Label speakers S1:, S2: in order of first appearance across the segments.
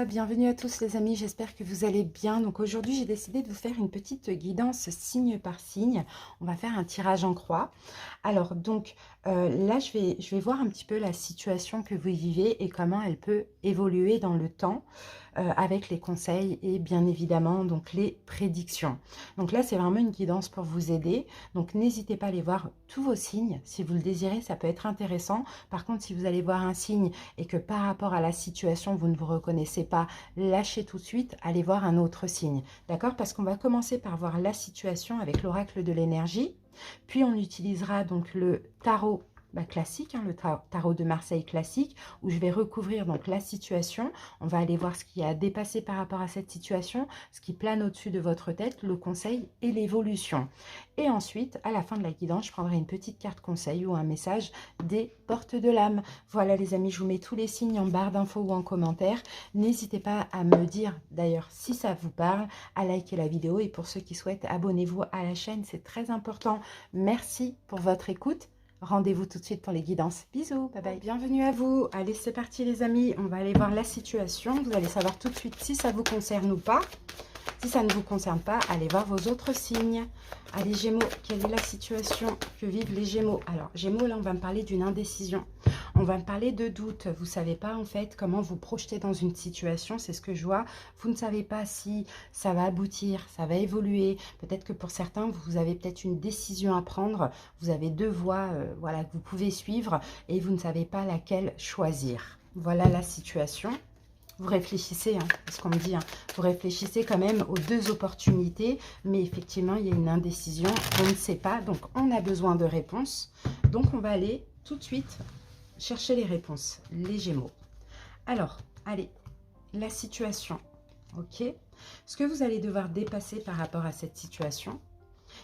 S1: bienvenue à tous les amis, j'espère que vous allez bien. Donc aujourd'hui j'ai décidé de vous faire une petite guidance signe par signe. On va faire un tirage en croix. Alors donc là je vais voir un petit peu la situation que vous vivez et comment elle peut évoluer dans le temps avec les conseils et bien évidemment donc les prédictions. Donc là c'est vraiment une guidance pour vous aider. Donc n'hésitez pas à aller voir tous vos signes si vous le désirez, ça peut être intéressant. Par contre si vous allez voir un signe et que par rapport à la situation vous ne vous reconnaissez pas, lâchez tout de suite, allez voir un autre signe. D'accord? Parce qu'on va commencer par voir la situation avec l'oracle de l'énergie. Puis on utilisera donc le tarot classique, le tarot de Marseille classique, où je vais recouvrir donc la situation. On va aller voir ce qui a dépassé par rapport à cette situation, ce qui plane au-dessus de votre tête, le conseil et l'évolution. Et ensuite, à la fin de la guidance, je prendrai une petite carte conseil ou un message des portes de l'âme. Voilà les amis, je vous mets tous les signes en barre d'infos ou en commentaire. N'hésitez pas à me dire d'ailleurs si ça vous parle, à liker la vidéo et pour ceux qui souhaitent, abonnez-vous à la chaîne, c'est très important. Merci pour votre écoute. Rendez-vous tout de suite pour les guidances. Bisous, bye bye. Bienvenue à vous. Allez, c'est parti les amis. On va aller voir la situation. Vous allez savoir tout de suite si ça vous concerne ou pas. Si ça ne vous concerne pas, allez voir vos autres signes. Allez Gémeaux, quelle est la situation que vivent les Gémeaux? Alors Gémeaux, là on va me parler d'une indécision. On va me parler de doute. Vous ne savez pas en fait comment vous projeter dans une situation. C'est ce que je vois. Vous ne savez pas si ça va aboutir, ça va évoluer. Peut-être que pour certains, vous avez peut-être une décision à prendre. Vous avez deux voies voilà, que vous pouvez suivre et vous ne savez pas laquelle choisir. Voilà la situation. Vous réfléchissez, ce qu'on me dit, vous réfléchissez quand même aux deux opportunités, mais effectivement, il y a une indécision, on ne sait pas, donc on a besoin de réponses. Donc, on va aller tout de suite chercher les réponses, les Gémeaux. Alors, allez, la situation, ok? Ce que vous allez devoir dépasser par rapport à cette situation,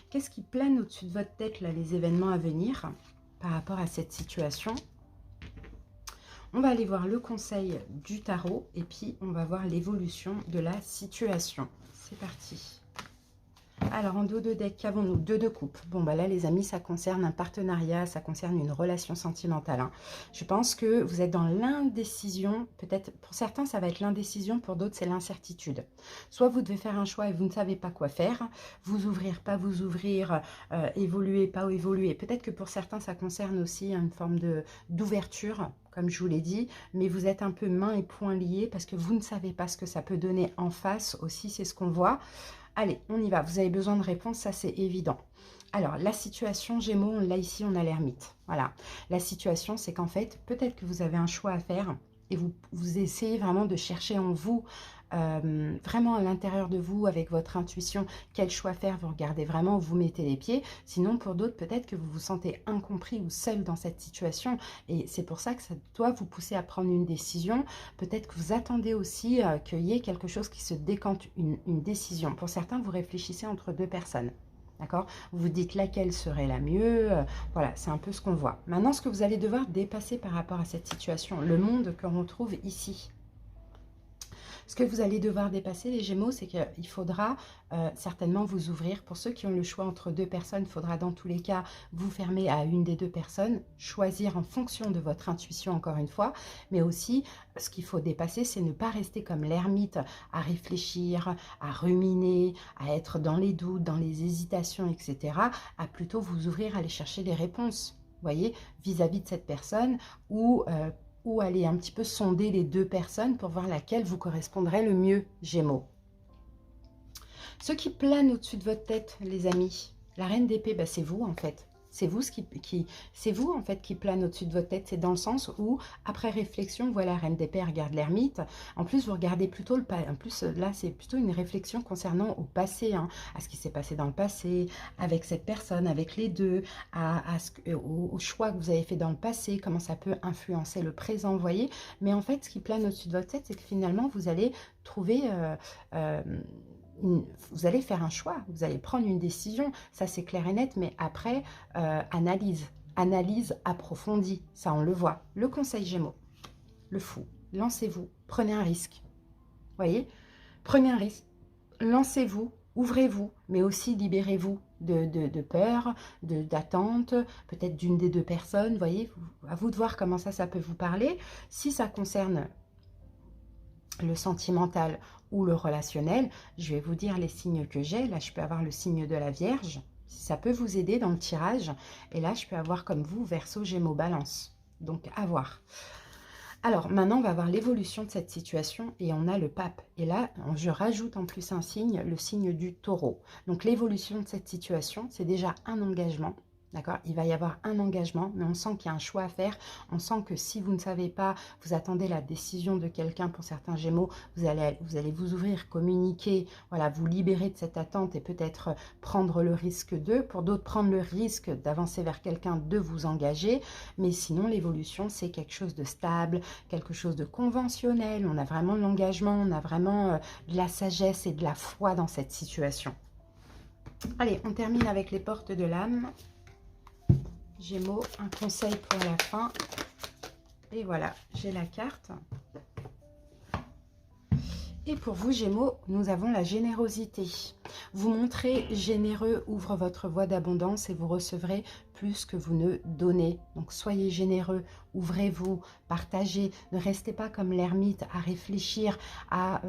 S1: qu'est-ce qui plane au-dessus de votre tête, là, les événements à venir par rapport à cette situation? On va aller voir le conseil du tarot et puis on va voir l'évolution de la situation. C'est parti. Alors, en dos de deck, qu'avons-nous? Deux de coupe. Bon, bah là, les amis, ça concerne un partenariat, ça concerne une relation sentimentale. Je pense que vous êtes dans l'indécision. Peut-être, pour certains, ça va être l'indécision. Pour d'autres, c'est l'incertitude. Soit vous devez faire un choix et vous ne savez pas quoi faire. Vous ouvrir, pas vous ouvrir. Évoluer, pas évoluer. Peut-être que pour certains, ça concerne aussi une forme d'ouverture, comme je vous l'ai dit. Mais vous êtes un peu mains et poings liés parce que vous ne savez pas ce que ça peut donner en face aussi. C'est ce qu'on voit. Allez, on y va. Vous avez besoin de réponses, ça c'est évident. Alors, la situation Gémeaux, là ici, on a l'ermite. Voilà. La situation, c'est qu'en fait, peut-être que vous avez un choix à faire et vous essayez vraiment de chercher en vous, vraiment à l'intérieur de vous, avec votre intuition, quel choix faire. Vous regardez vraiment où vous mettez les pieds. Sinon, pour d'autres, peut-être que vous vous sentez incompris ou seul dans cette situation. Et c'est pour ça que ça doit vous pousser à prendre une décision. Peut-être que vous attendez aussi qu'il y ait quelque chose qui se décante, une décision. Pour certains, vous réfléchissez entre deux personnes. D'accord? Vous vous dites laquelle serait la mieux. Voilà, c'est un peu ce qu'on voit. Maintenant, ce que vous allez devoir dépasser par rapport à cette situation, le monde que l'on trouve ici. Ce que vous allez devoir dépasser, les Gémeaux, c'est qu'il faudra certainement vous ouvrir. Pour ceux qui ont le choix entre deux personnes, il faudra dans tous les cas vous fermer à une des deux personnes, choisir en fonction de votre intuition, encore une fois. Mais aussi, ce qu'il faut dépasser, c'est ne pas rester comme l'ermite, à réfléchir, à ruminer, à être dans les doutes, dans les hésitations, etc. À plutôt vous ouvrir, aller chercher des réponses, vous voyez, vis-à-vis de cette personne ou aller un petit peu sonder les deux personnes pour voir laquelle vous correspondrait le mieux, Gémeaux. Ce qui plane au-dessus de votre tête, les amis, la reine d'épée, c'est vous en fait. C'est vous, c'est vous en fait qui plane au-dessus de votre tête. C'est dans le sens où, après réflexion, voilà, la reine d'épée regarde l'ermite. En plus, vous regardez plutôt le passé. En plus, là, c'est plutôt une réflexion concernant au passé, à ce qui s'est passé dans le passé, avec cette personne, avec les deux, au choix que vous avez fait dans le passé, comment ça peut influencer le présent, vous voyez. Mais en fait, ce qui plane au-dessus de votre tête, c'est que finalement, vous allez trouver... vous allez faire un choix, vous allez prendre une décision, ça c'est clair et net, mais après, analyse approfondie, ça on le voit. Le conseil Gémeaux, le fou, lancez-vous, prenez un risque, voyez, prenez un risque, lancez-vous, ouvrez-vous, mais aussi libérez-vous de peur, d'attente, peut-être d'une des deux personnes, voyez, à vous de voir comment ça peut vous parler. Si ça concerne le sentimental ou le relationnel, je vais vous dire les signes que j'ai. Là, je peux avoir le signe de la Vierge, si ça peut vous aider dans le tirage. Et là, je peux avoir comme vous, Verseau, Gémeaux, Balance. Donc, à voir. Alors, maintenant, on va voir l'évolution de cette situation et on a le pape. Et là, je rajoute en plus un signe, le signe du taureau. Donc, l'évolution de cette situation, c'est déjà un engagement. D'accord? Il va y avoir un engagement, mais on sent qu'il y a un choix à faire. On sent que si vous ne savez pas, vous attendez la décision de quelqu'un pour certains Gémeaux, vous allez vous ouvrir, communiquer, voilà, vous libérer de cette attente et peut-être prendre le risque d'eux. Pour d'autres, prendre le risque d'avancer vers quelqu'un, de vous engager. Mais sinon, l'évolution, c'est quelque chose de stable, quelque chose de conventionnel. On a vraiment de l'engagement, on a vraiment de la sagesse et de la foi dans cette situation. Allez, on termine avec les portes de l'âme. Gémeaux, un conseil pour la fin. Et voilà, j'ai la carte. Et pour vous, Gémeaux, nous avons la générosité. Vous montrez généreux, ouvre votre voie d'abondance et vous recevrez plus que vous ne donnez. Donc, soyez généreux, ouvrez-vous, partagez. Ne restez pas comme l'ermite à réfléchir à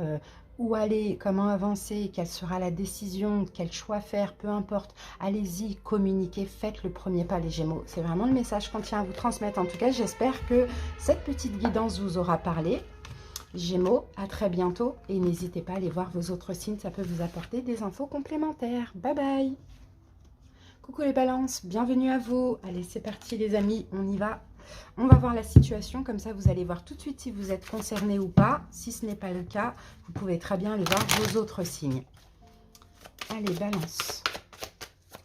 S1: où aller, comment avancer, quelle sera la décision, quel choix faire, peu importe. Allez-y, communiquez, faites le premier pas, les Gémeaux. C'est vraiment le message qu'on tient à vous transmettre. En tout cas, j'espère que cette petite guidance vous aura parlé. Gémeaux, à très bientôt et n'hésitez pas à aller voir vos autres signes, ça peut vous apporter des infos complémentaires. Bye bye. Coucou les balances, bienvenue à vous. Allez, c'est parti les amis, on y va. On va voir la situation, comme ça vous allez voir tout de suite si vous êtes concerné ou pas. Si ce n'est pas le cas, vous pouvez très bien aller voir vos autres signes. Allez, balance.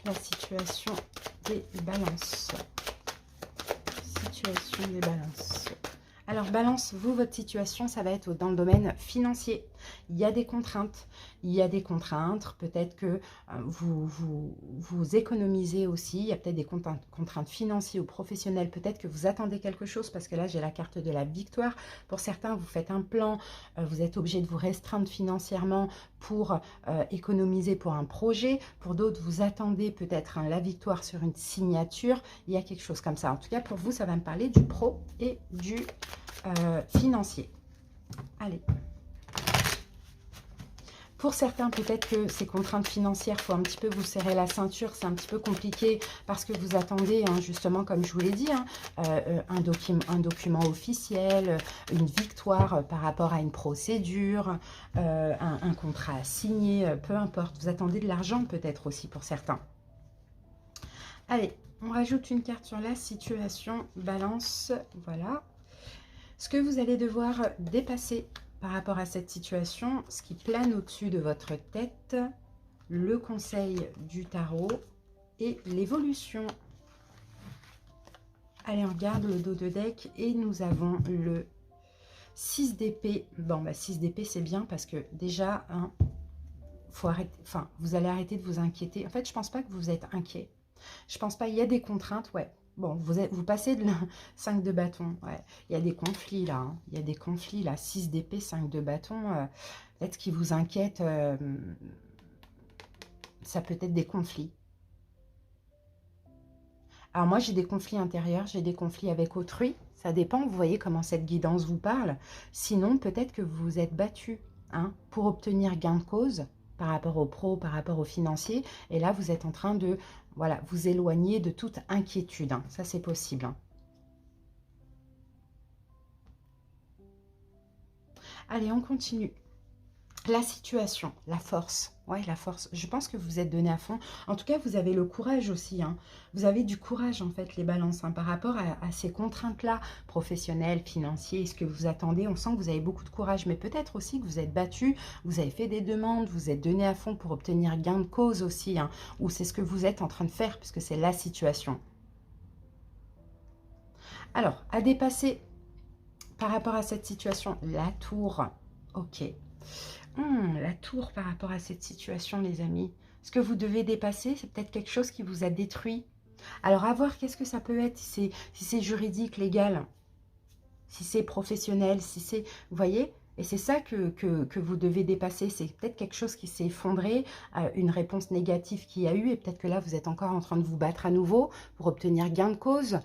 S1: La situation des balances. Situation des balances. Alors, balance, vous, votre situation, ça va être dans le domaine financier. Il y a des contraintes. Il y a des contraintes. Peut-être que vous économisez aussi. Il y a peut-être des contraintes financières ou professionnelles. Peut-être que vous attendez quelque chose parce que là, j'ai la carte de la victoire. Pour certains, vous faites un plan. Vous êtes obligé de vous restreindre financièrement pour économiser pour un projet. Pour d'autres, vous attendez peut-être la victoire sur une signature. Il y a quelque chose comme ça. En tout cas, pour vous, ça va me parler du pro et du financier. Allez. Pour certains, peut-être que ces contraintes financières, il faut un petit peu vous serrer la ceinture, c'est un petit peu compliqué parce que vous attendez, hein, justement, comme je vous l'ai dit, hein, un document officiel, une victoire par rapport à une procédure, un contrat à signer, peu importe. Vous attendez de l'argent peut-être aussi pour certains. Allez, on rajoute une carte sur la situation, balance, voilà. Ce que vous allez devoir dépasser par rapport à cette situation, ce qui plane au-dessus de votre tête, le conseil du tarot et l'évolution. Allez, on regarde le dos de deck et nous avons le 6 d'épée. Bon, bah 6 d'épée, c'est bien parce que déjà, hein, faut arrêter, enfin, vous allez arrêter de vous inquiéter. En fait, je pense pas que vous êtes inquiet. Je pense pas, il y a des contraintes, ouais. Bon, vous passez de 5 de bâton. Ouais. Il y a des conflits là. Hein. Il y a des conflits là. 6 d'épée, 5 de bâton. Peut-être ce qui vous inquiète, ça peut être des conflits. Alors moi, j'ai des conflits intérieurs, j'ai des conflits avec autrui. Ça dépend, vous voyez comment cette guidance vous parle. Sinon, peut-être que vous vous êtes battu hein, pour obtenir gain de cause par rapport au pro, par rapport au financier. Et là, vous êtes en train de... Voilà, vous éloigner de toute inquiétude. Hein. Ça, c'est possible. Hein. Allez, on continue. La situation, la force. Ouais, la force. Je pense que vous êtes donné à fond. En tout cas, vous avez le courage aussi. Hein. Vous avez du courage, en fait, les balances, hein, par rapport à ces contraintes-là, professionnelles, financières, ce que vous attendez. On sent que vous avez beaucoup de courage, mais peut-être aussi que vous êtes battu, vous avez fait des demandes, vous êtes donné à fond pour obtenir gain de cause aussi, hein, ou c'est ce que vous êtes en train de faire, puisque c'est la situation. Alors, à dépasser par rapport à cette situation, la tour. Ok. La tour par rapport à cette situation, les amis. Ce que vous devez dépasser, c'est peut-être quelque chose qui vous a détruit. Alors, à voir qu'est-ce que ça peut être, si c'est juridique, légal, si c'est professionnel, si c'est... Vous voyez? Et c'est ça que vous devez dépasser. C'est peut-être quelque chose qui s'est effondré, une réponse négative qu'il y a eu, et peut-être que là, vous êtes encore en train de vous battre à nouveau pour obtenir gain de cause.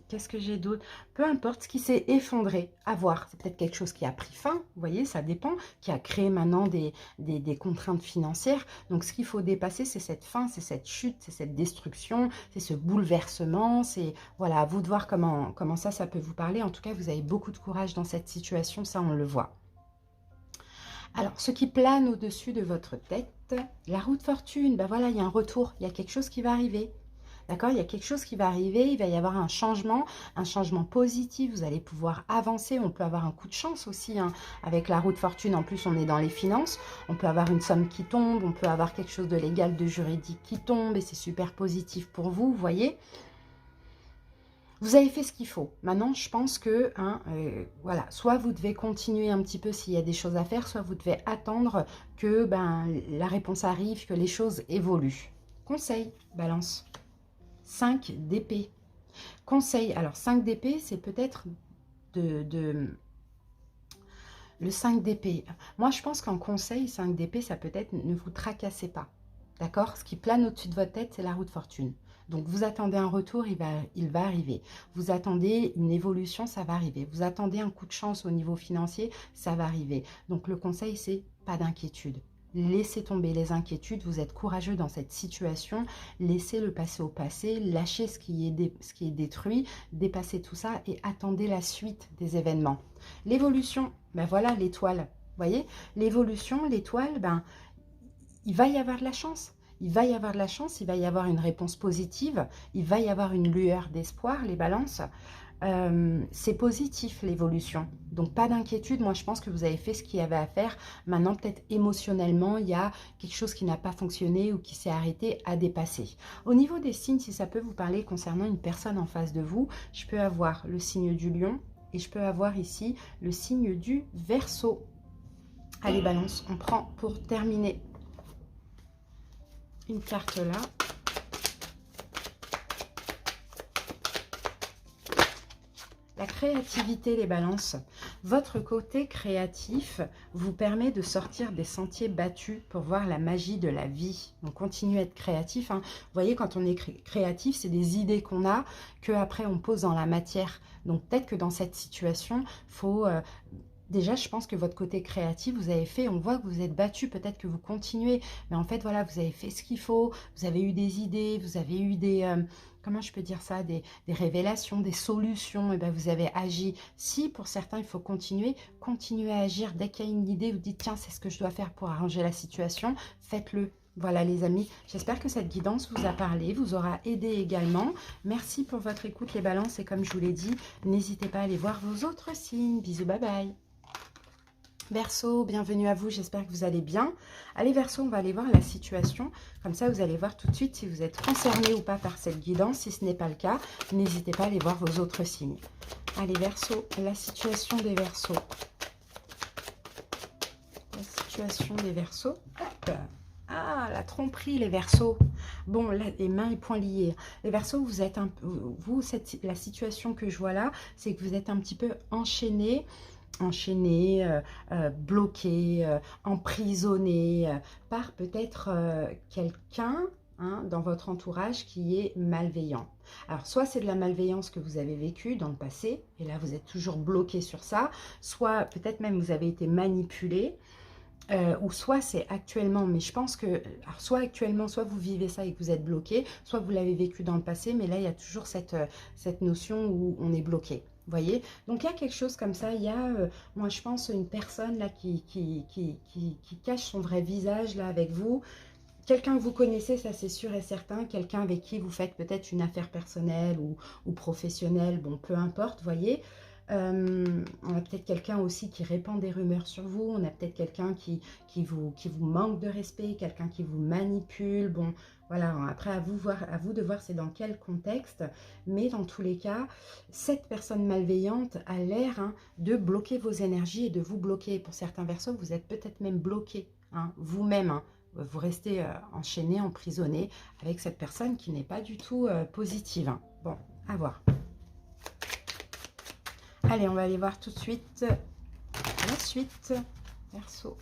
S1: Qu'est-ce que j'ai d'autre? Peu importe ce qui s'est effondré, à voir. C'est peut-être quelque chose qui a pris fin, vous voyez, ça dépend, qui a créé maintenant des contraintes financières. Donc, ce qu'il faut dépasser, c'est cette fin, c'est cette chute, c'est cette destruction, c'est ce bouleversement. C'est, voilà, à vous de voir comment ça peut vous parler. En tout cas, vous avez beaucoup de courage dans cette situation, ça, on le voit. Alors, ce qui plane au-dessus de votre tête, la roue de fortune, ben voilà, il y a un retour, il y a quelque chose qui va arriver. D'accord? Il y a quelque chose qui va arriver, il va y avoir un changement positif, vous allez pouvoir avancer, on peut avoir un coup de chance aussi, hein. Avec la roue de fortune, en plus on est dans les finances, on peut avoir une somme qui tombe, on peut avoir quelque chose de légal, de juridique qui tombe, et c'est super positif pour vous, vous voyez? Vous avez fait ce qu'il faut. Maintenant, je pense que, hein, voilà, soit vous devez continuer un petit peu s'il y a des choses à faire, soit vous devez attendre que ben, la réponse arrive, que les choses évoluent. Conseil, balance. 5 d'épée. Conseil, alors 5 d'épée, c'est peut-être le 5 d'épée. Moi, je pense qu'en conseil, 5 d'épée, ça peut être ne vous tracassez pas. D'accord? Ce qui plane au-dessus de votre tête, c'est la roue de fortune. Donc, vous attendez un retour, il va arriver. Vous attendez une évolution, ça va arriver. Vous attendez un coup de chance au niveau financier, ça va arriver. Donc, le conseil, c'est pas d'inquiétude. Laissez tomber les inquiétudes, vous êtes courageux dans cette situation, laissez le passé au passé, lâchez ce qui est détruit, dépassez tout ça et attendez la suite des événements. L'évolution, ben voilà l'étoile, vous voyez, l'évolution, l'étoile, ben il va y avoir de la chance. Il va y avoir de la chance, il va y avoir une réponse positive, il va y avoir une lueur d'espoir, les balances. C'est positif l'évolution, donc pas d'inquiétude. Moi je pense que vous avez fait ce qu'il y avait à faire. Maintenant peut-être émotionnellement il y a quelque chose qui n'a pas fonctionné ou qui s'est arrêté à dépasser. Au niveau des signes, si ça peut vous parler concernant une personne en face de vous, je peux avoir le signe du lion et je peux avoir ici le signe du Verseau. Allez balance, on prend pour terminer une carte là. La créativité, les balances. Votre côté créatif vous permet de sortir des sentiers battus pour voir la magie de la vie. Donc, continuez à être créatif, hein. Vous voyez, quand on est créatif, c'est des idées qu'on a, qu'après on pose dans la matière. Donc, peut-être que dans cette situation, il faut... déjà, je pense que votre côté créatif, vous avez fait, on voit que vous êtes battu, peut-être que vous continuez, mais en fait, voilà, vous avez fait ce qu'il faut, vous avez eu des idées, vous avez eu des, comment je peux dire ça, des révélations, des solutions, et bien vous avez agi. Si pour certains, il faut continuer, continuez à agir. Dès qu'il y a une idée, vous dites, tiens, c'est ce que je dois faire pour arranger la situation, faites-le. Voilà les amis, j'espère que cette guidance vous a parlé, vous aura aidé également. Merci pour votre écoute les balances et comme je vous l'ai dit, n'hésitez pas à aller voir vos autres signes. Bisous, bye bye. Verseau, bienvenue à vous, j'espère que vous allez bien. Allez Verseau, on va aller voir la situation. Comme ça, vous allez voir tout de suite si vous êtes concerné ou pas par cette guidance. Si ce n'est pas le cas, n'hésitez pas à aller voir vos autres signes. Allez Verseau, la situation des Verseaux. La situation des Verseaux. Hop. Ah, la tromperie, les Verseaux. Bon, là, les mains et poings liés. Les Verseaux, vous êtes la situation que je vois là, c'est que vous êtes un petit peu enchaîné, bloqué, emprisonné par peut-être quelqu'un, hein, dans votre entourage qui est malveillant. Alors, soit c'est de la malveillance que vous avez vécue dans le passé, et là vous êtes toujours bloqué sur ça, soit peut-être même vous avez été manipulé, ou soit c'est actuellement, mais je pense que, alors soit actuellement, soit vous vivez ça et que vous êtes bloqué, soit vous l'avez vécu dans le passé, mais là il y a toujours cette notion où on est bloqué. Vous voyez, donc il y a quelque chose comme ça, il y a, moi je pense, une personne là qui cache son vrai visage là avec vous. Quelqu'un que vous connaissez, ça c'est sûr et certain, quelqu'un avec qui vous faites peut-être une affaire personnelle ou professionnelle, bon peu importe, vous voyez. On a peut-être quelqu'un aussi qui répand des rumeurs sur vous, on a peut-être quelqu'un qui vous manque de respect, quelqu'un qui vous manipule, bon voilà, après à vous de voir c'est dans quel contexte, mais dans tous les cas, cette personne malveillante a l'air, hein, de bloquer vos énergies et de vous bloquer. Pour certains Verseaux, vous êtes peut-être même bloqué, hein, vous-même, hein. Vous restez enchaîné, emprisonné avec cette personne qui n'est pas du tout positive, hein. Bon, à voir. Allez, on va aller voir tout de suite la suite, Verseau.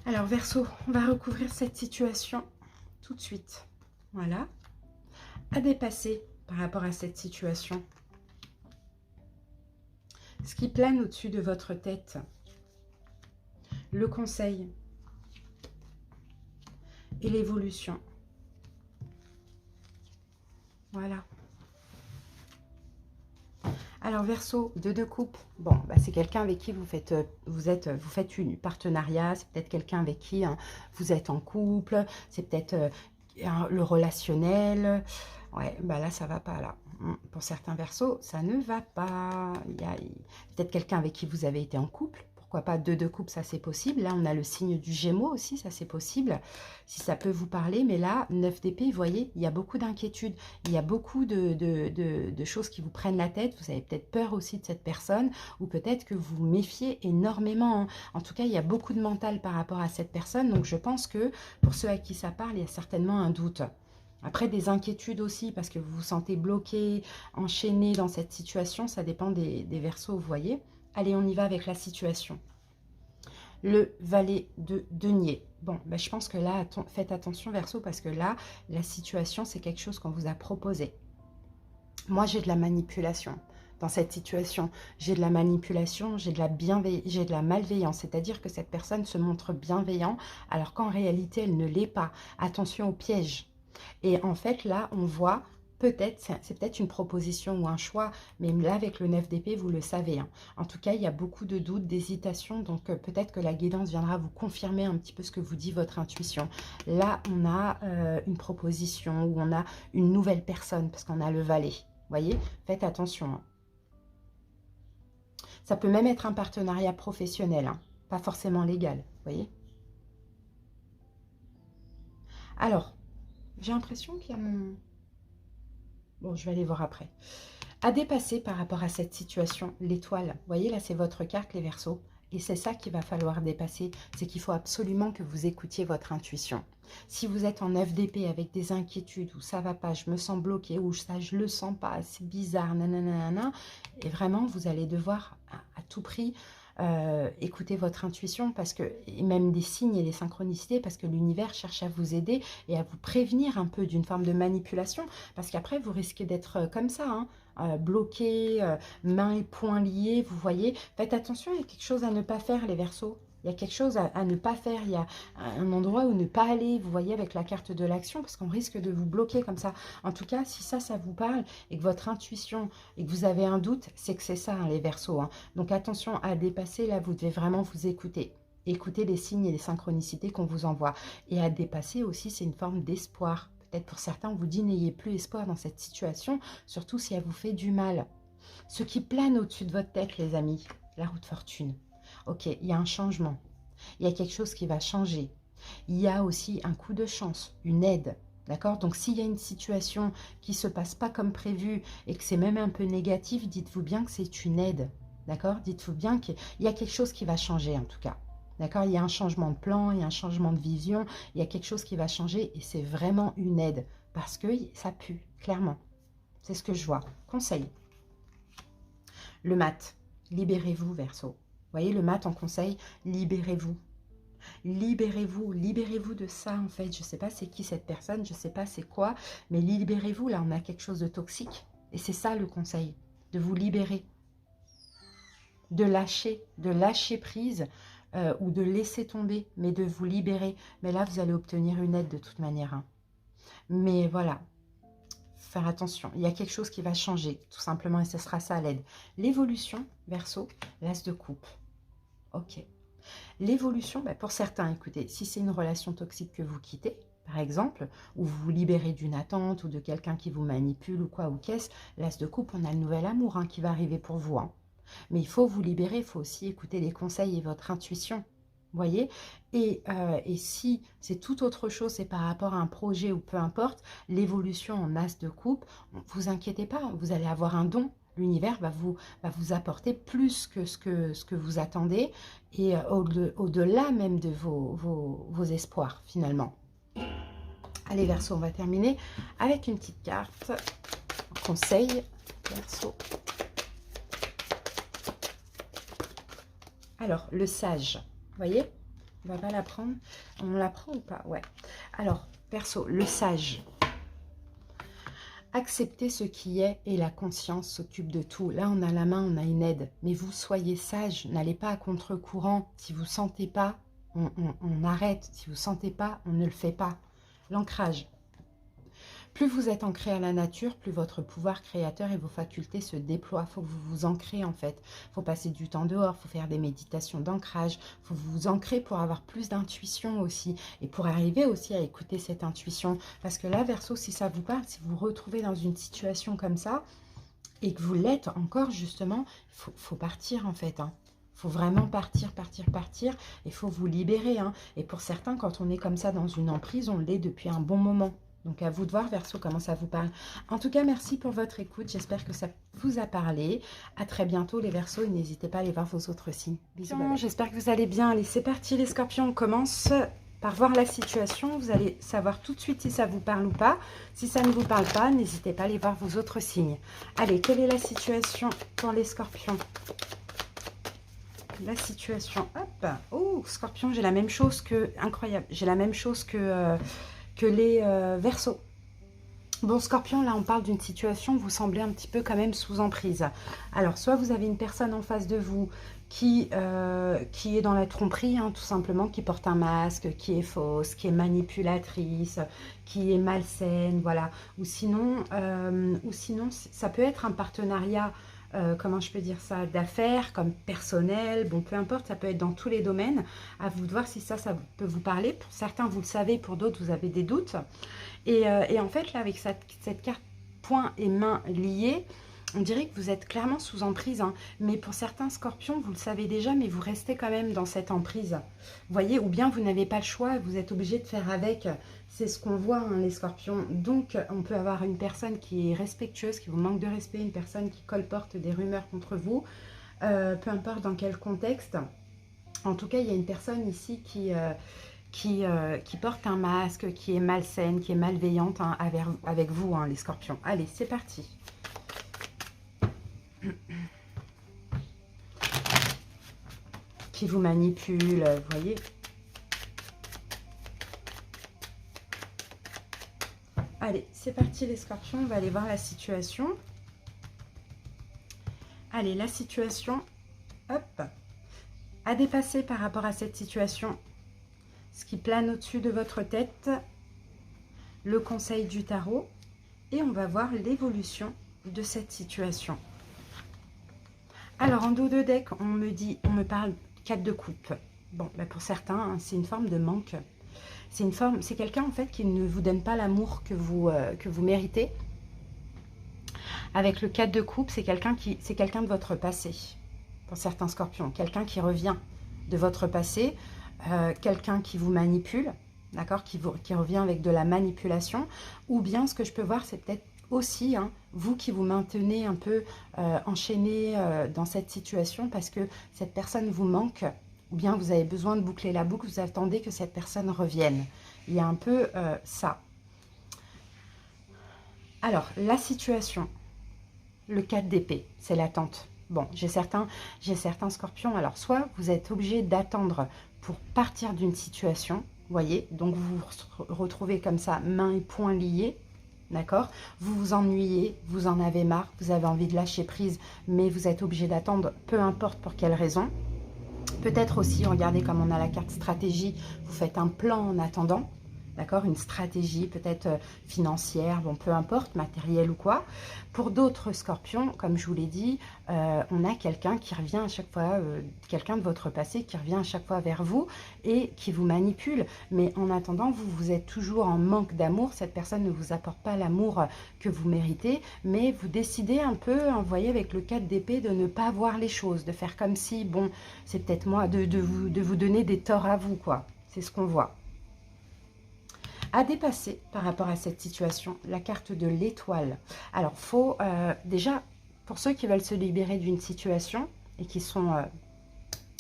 S1: Alors, Verseau, on va recouvrir cette situation tout de suite. Voilà. À dépasser par rapport à cette situation. Ce qui plane au-dessus de votre tête. Le conseil. Et l'évolution. Voilà. Alors, Verseau, deux coupes. Bon, bah, c'est quelqu'un avec qui vous faites une partenariat. C'est peut-être quelqu'un avec qui hein, vous êtes en couple. C'est peut-être le relationnel. Ouais, bah là, ça va pas, là. Pour certains Verseaux, ça ne va pas. Il y a peut-être quelqu'un avec qui vous avez été en couple. Pourquoi pas deux coupes, ça c'est possible. Là, on a le signe du Gémeaux aussi, ça c'est possible. Si ça peut vous parler. Mais là, 9 d'épée, vous voyez, il y a beaucoup d'inquiétudes. Il y a beaucoup de choses qui vous prennent la tête. Vous avez peut-être peur aussi de cette personne. Ou peut-être que vous vous méfiez énormément. Hein. En tout cas, il y a beaucoup de mental par rapport à cette personne. Donc, je pense que pour ceux à qui ça parle, il y a certainement un doute. Après, des inquiétudes aussi, parce que vous vous sentez bloqué, enchaîné dans cette situation. Ça dépend des Verseaux, vous voyez. Allez, on y va avec la situation. Le valet de denier. Bon, ben, je pense que là, faites attention Verseau, parce que là, la situation, c'est quelque chose qu'on vous a proposé. Moi, j'ai de la manipulation. Dans cette situation, j'ai de la manipulation, j'ai de la malveillance. C'est-à-dire que cette personne se montre bienveillante, alors qu'en réalité, elle ne l'est pas. Attention au piège. Et en fait, là, on voit, peut-être, c'est peut-être une proposition ou un choix, mais là, avec le 9 d'épée, vous le savez. Hein. En tout cas, il y a beaucoup de doutes, d'hésitations, donc peut-être que la guidance viendra vous confirmer un petit peu ce que vous dit votre intuition. Là, on a une proposition ou on a une nouvelle personne, parce qu'on a le valet. Vous voyez, faites attention. Hein. Ça peut même être un partenariat professionnel, hein, pas forcément légal, vous voyez. Alors, j'ai l'impression qu'il y a mon... Bon, je vais aller voir après. À dépasser par rapport à cette situation, l'étoile. Vous voyez, là, c'est votre carte, les Verseaux. Et c'est ça qu'il va falloir dépasser. C'est qu'il faut absolument que vous écoutiez votre intuition. Si vous êtes en 9 d'épée avec des inquiétudes, ou ça va pas, je me sens bloqué, ou ça, je le sens pas, c'est bizarre, nanana, et vraiment, vous allez devoir à tout prix écouter votre intuition, parce que, et même des signes et des synchronicités, parce que l'univers cherche à vous aider et à vous prévenir un peu d'une forme de manipulation, parce qu'après, vous risquez d'être comme ça, hein, bloqué, mains et poings liés, vous voyez. Faites attention, il y a quelque chose à ne pas faire, les Verseaux. Il y a quelque chose à ne pas faire, il y a un endroit où ne pas aller, vous voyez, avec la carte de l'action, parce qu'on risque de vous bloquer comme ça. En tout cas, si ça vous parle, et que votre intuition, et que vous avez un doute, c'est que c'est ça, hein, les Verseaux. Hein. Donc attention à dépasser, là, vous devez vraiment vous écouter. Écoutez les signes et les synchronicités qu'on vous envoie. Et à dépasser aussi, c'est une forme d'espoir. Peut-être pour certains, on vous dit, n'ayez plus espoir dans cette situation, surtout si elle vous fait du mal. Ce qui plane au-dessus de votre tête, les amis, la roue de fortune. Ok, il y a un changement. Il y a quelque chose qui va changer. Il y a aussi un coup de chance, une aide. D'accord? Donc, s'il y a une situation qui ne se passe pas comme prévu et que c'est même un peu négatif, dites-vous bien que c'est une aide. D'accord? Dites-vous bien qu'il y a quelque chose qui va changer en tout cas. D'accord? Il y a un changement de plan, il y a un changement de vision, il y a quelque chose qui va changer et c'est vraiment une aide. Parce que ça pue, clairement. C'est ce que je vois. Conseil. Le mat. Libérez-vous, Verseau. Vous voyez, le mat en conseil, libérez-vous. Libérez-vous, libérez-vous de ça en fait. Je ne sais pas c'est qui cette personne, je ne sais pas c'est quoi, mais libérez-vous, là on a quelque chose de toxique. Et c'est ça le conseil, de vous libérer, de lâcher prise ou de laisser tomber, mais de vous libérer. Mais là vous allez obtenir une aide de toute manière. Hein. Mais voilà, faire attention, il y a quelque chose qui va changer, tout simplement, et ce sera ça l'aide. L'évolution, Verseau, l'as de coupe. Ok. L'évolution, bah pour certains, écoutez, si c'est une relation toxique que vous quittez, par exemple, ou vous vous libérez d'une attente ou de quelqu'un qui vous manipule ou quoi, ou qu'est-ce, l'as de coupe, on a le nouvel amour hein, qui va arriver pour vous. Hein. Mais il faut vous libérer, il faut aussi écouter les conseils et votre intuition. Vous voyez, et si c'est tout autre chose, c'est par rapport à un projet ou peu importe, l'évolution en as de coupe, vous inquiétez pas, vous allez avoir un don. L'univers va vous apporter plus que ce que vous attendez et au-delà même de vos espoirs finalement. Allez Verseau, on va terminer avec une petite carte. Conseil, Verseau. Alors, le sage, vous voyez, On va pas la prendre. On la prend ou pas? Ouais. Alors, perso, le sage. Acceptez ce qui est et la conscience s'occupe de tout. Là, on a la main, on a une aide. Mais vous, soyez sage. N'allez pas à contre-courant. Si vous ne sentez pas, on arrête. Si vous ne sentez pas, on ne le fait pas. L'ancrage. Plus vous êtes ancré à la nature, plus votre pouvoir créateur et vos facultés se déploient. Il faut que vous vous ancrez en fait. Il faut passer du temps dehors, il faut faire des méditations d'ancrage. Il faut vous ancrer pour avoir plus d'intuition aussi. Et pour arriver aussi à écouter cette intuition. Parce que là, Verseau, si ça vous parle, si vous vous retrouvez dans une situation comme ça, et que vous l'êtes encore justement, il faut partir en fait. Il faut vraiment partir, partir, partir. Il faut vous libérer. Et pour certains, quand on est comme ça dans une emprise, on l'est depuis un bon moment. Donc, à vous de voir, Verseau, comment ça vous parle. En tout cas, merci pour votre écoute. J'espère que ça vous a parlé. À très bientôt, les Verseaux. Et n'hésitez pas à aller voir vos autres signes. Bisous. J'espère que vous allez bien. Allez, c'est parti, les Scorpions. On commence par voir la situation. Vous allez savoir tout de suite si ça vous parle ou pas. Si ça ne vous parle pas, n'hésitez pas à aller voir vos autres signes. Allez, quelle est la situation pour les Scorpions? La situation. Hop. Oh, Scorpion, j'ai la même chose que... Incroyable. J'ai la même chose que les Verseaux. Bon, Scorpion, là, on parle d'une situation où vous semblez un petit peu quand même sous emprise. Alors, soit vous avez une personne en face de vous qui est dans la tromperie, tout simplement, qui porte un masque, qui est fausse, qui est manipulatrice, qui est malsaine, voilà. Ou sinon, ça peut être un partenariat, comment je peux dire ça, d'affaires, comme personnel, bon, peu importe, ça peut être dans tous les domaines. À vous de voir si ça peut vous parler. Pour certains, vous le savez, pour d'autres, vous avez des doutes. Et en fait, là, avec cette carte poing et main liées, on dirait que vous êtes clairement sous emprise. Mais pour certains Scorpions, vous le savez déjà, mais vous restez quand même dans cette emprise. Vous voyez, ou bien vous n'avez pas le choix, vous êtes obligé de faire avec. C'est ce qu'on voit, les Scorpions. Donc, on peut avoir une personne qui est respectueuse, qui vous manque de respect, une personne qui colporte des rumeurs contre vous, peu importe dans quel contexte. En tout cas, il y a une personne ici qui porte un masque, qui est malsaine, qui est malveillante avec vous, les Scorpions. Allez, c'est parti. Qui vous manipule, vous voyez. Allez, c'est parti les Scorpions, on va aller voir la situation. Allez, la situation, hop, à dépasser par rapport à cette situation. Ce qui plane au-dessus de votre tête, le conseil du tarot. Et on va voir l'évolution de cette situation. Alors, en dos de deck, on me parle 4 de coupe. Bon, bah pour certains, c'est une forme de manque. C'est quelqu'un en fait qui ne vous donne pas l'amour que vous méritez. Avec le 4 de coupe, c'est quelqu'un de votre passé. Pour certains Scorpions, quelqu'un qui revient de votre passé, quelqu'un qui vous manipule, d'accord, qui revient avec de la manipulation. Ou bien, ce que je peux voir, c'est peut-être aussi, vous qui vous maintenez un peu enchaîné dans cette situation parce que cette personne vous manque, ou bien vous avez besoin de boucler la boucle, vous attendez que cette personne revienne. Il y a un peu ça. Alors, la situation, le 4 d'épée, c'est l'attente. Bon, j'ai certains Scorpions, alors soit vous êtes obligé d'attendre pour partir d'une situation, vous voyez, donc vous vous retrouvez comme ça, mains et poings liés, d'accord? Vous vous ennuyez, vous en avez marre, vous avez envie de lâcher prise, mais vous êtes obligé d'attendre, peu importe pour quelle raison. Peut-être aussi, regardez comme on a la carte stratégie, vous faites un plan en attendant, d'accord? Une stratégie peut-être financière, bon, peu importe, matérielle ou quoi. Pour d'autres Scorpions, comme je vous l'ai dit, on a quelqu'un qui revient à chaque fois, quelqu'un de votre passé qui revient à chaque fois vers vous et qui vous manipule. Mais en attendant, vous êtes toujours en manque d'amour. Cette personne ne vous apporte pas l'amour que vous méritez, mais vous décidez un peu, vous voyez, avec le 4 d'épée, de ne pas voir les choses, de faire comme si, bon, c'est peut-être moi, de vous donner des torts à vous, quoi. C'est ce qu'on voit. À dépasser par rapport à cette situation, la carte de l'étoile. Alors, faut déjà, pour ceux qui veulent se libérer d'une situation et qui sont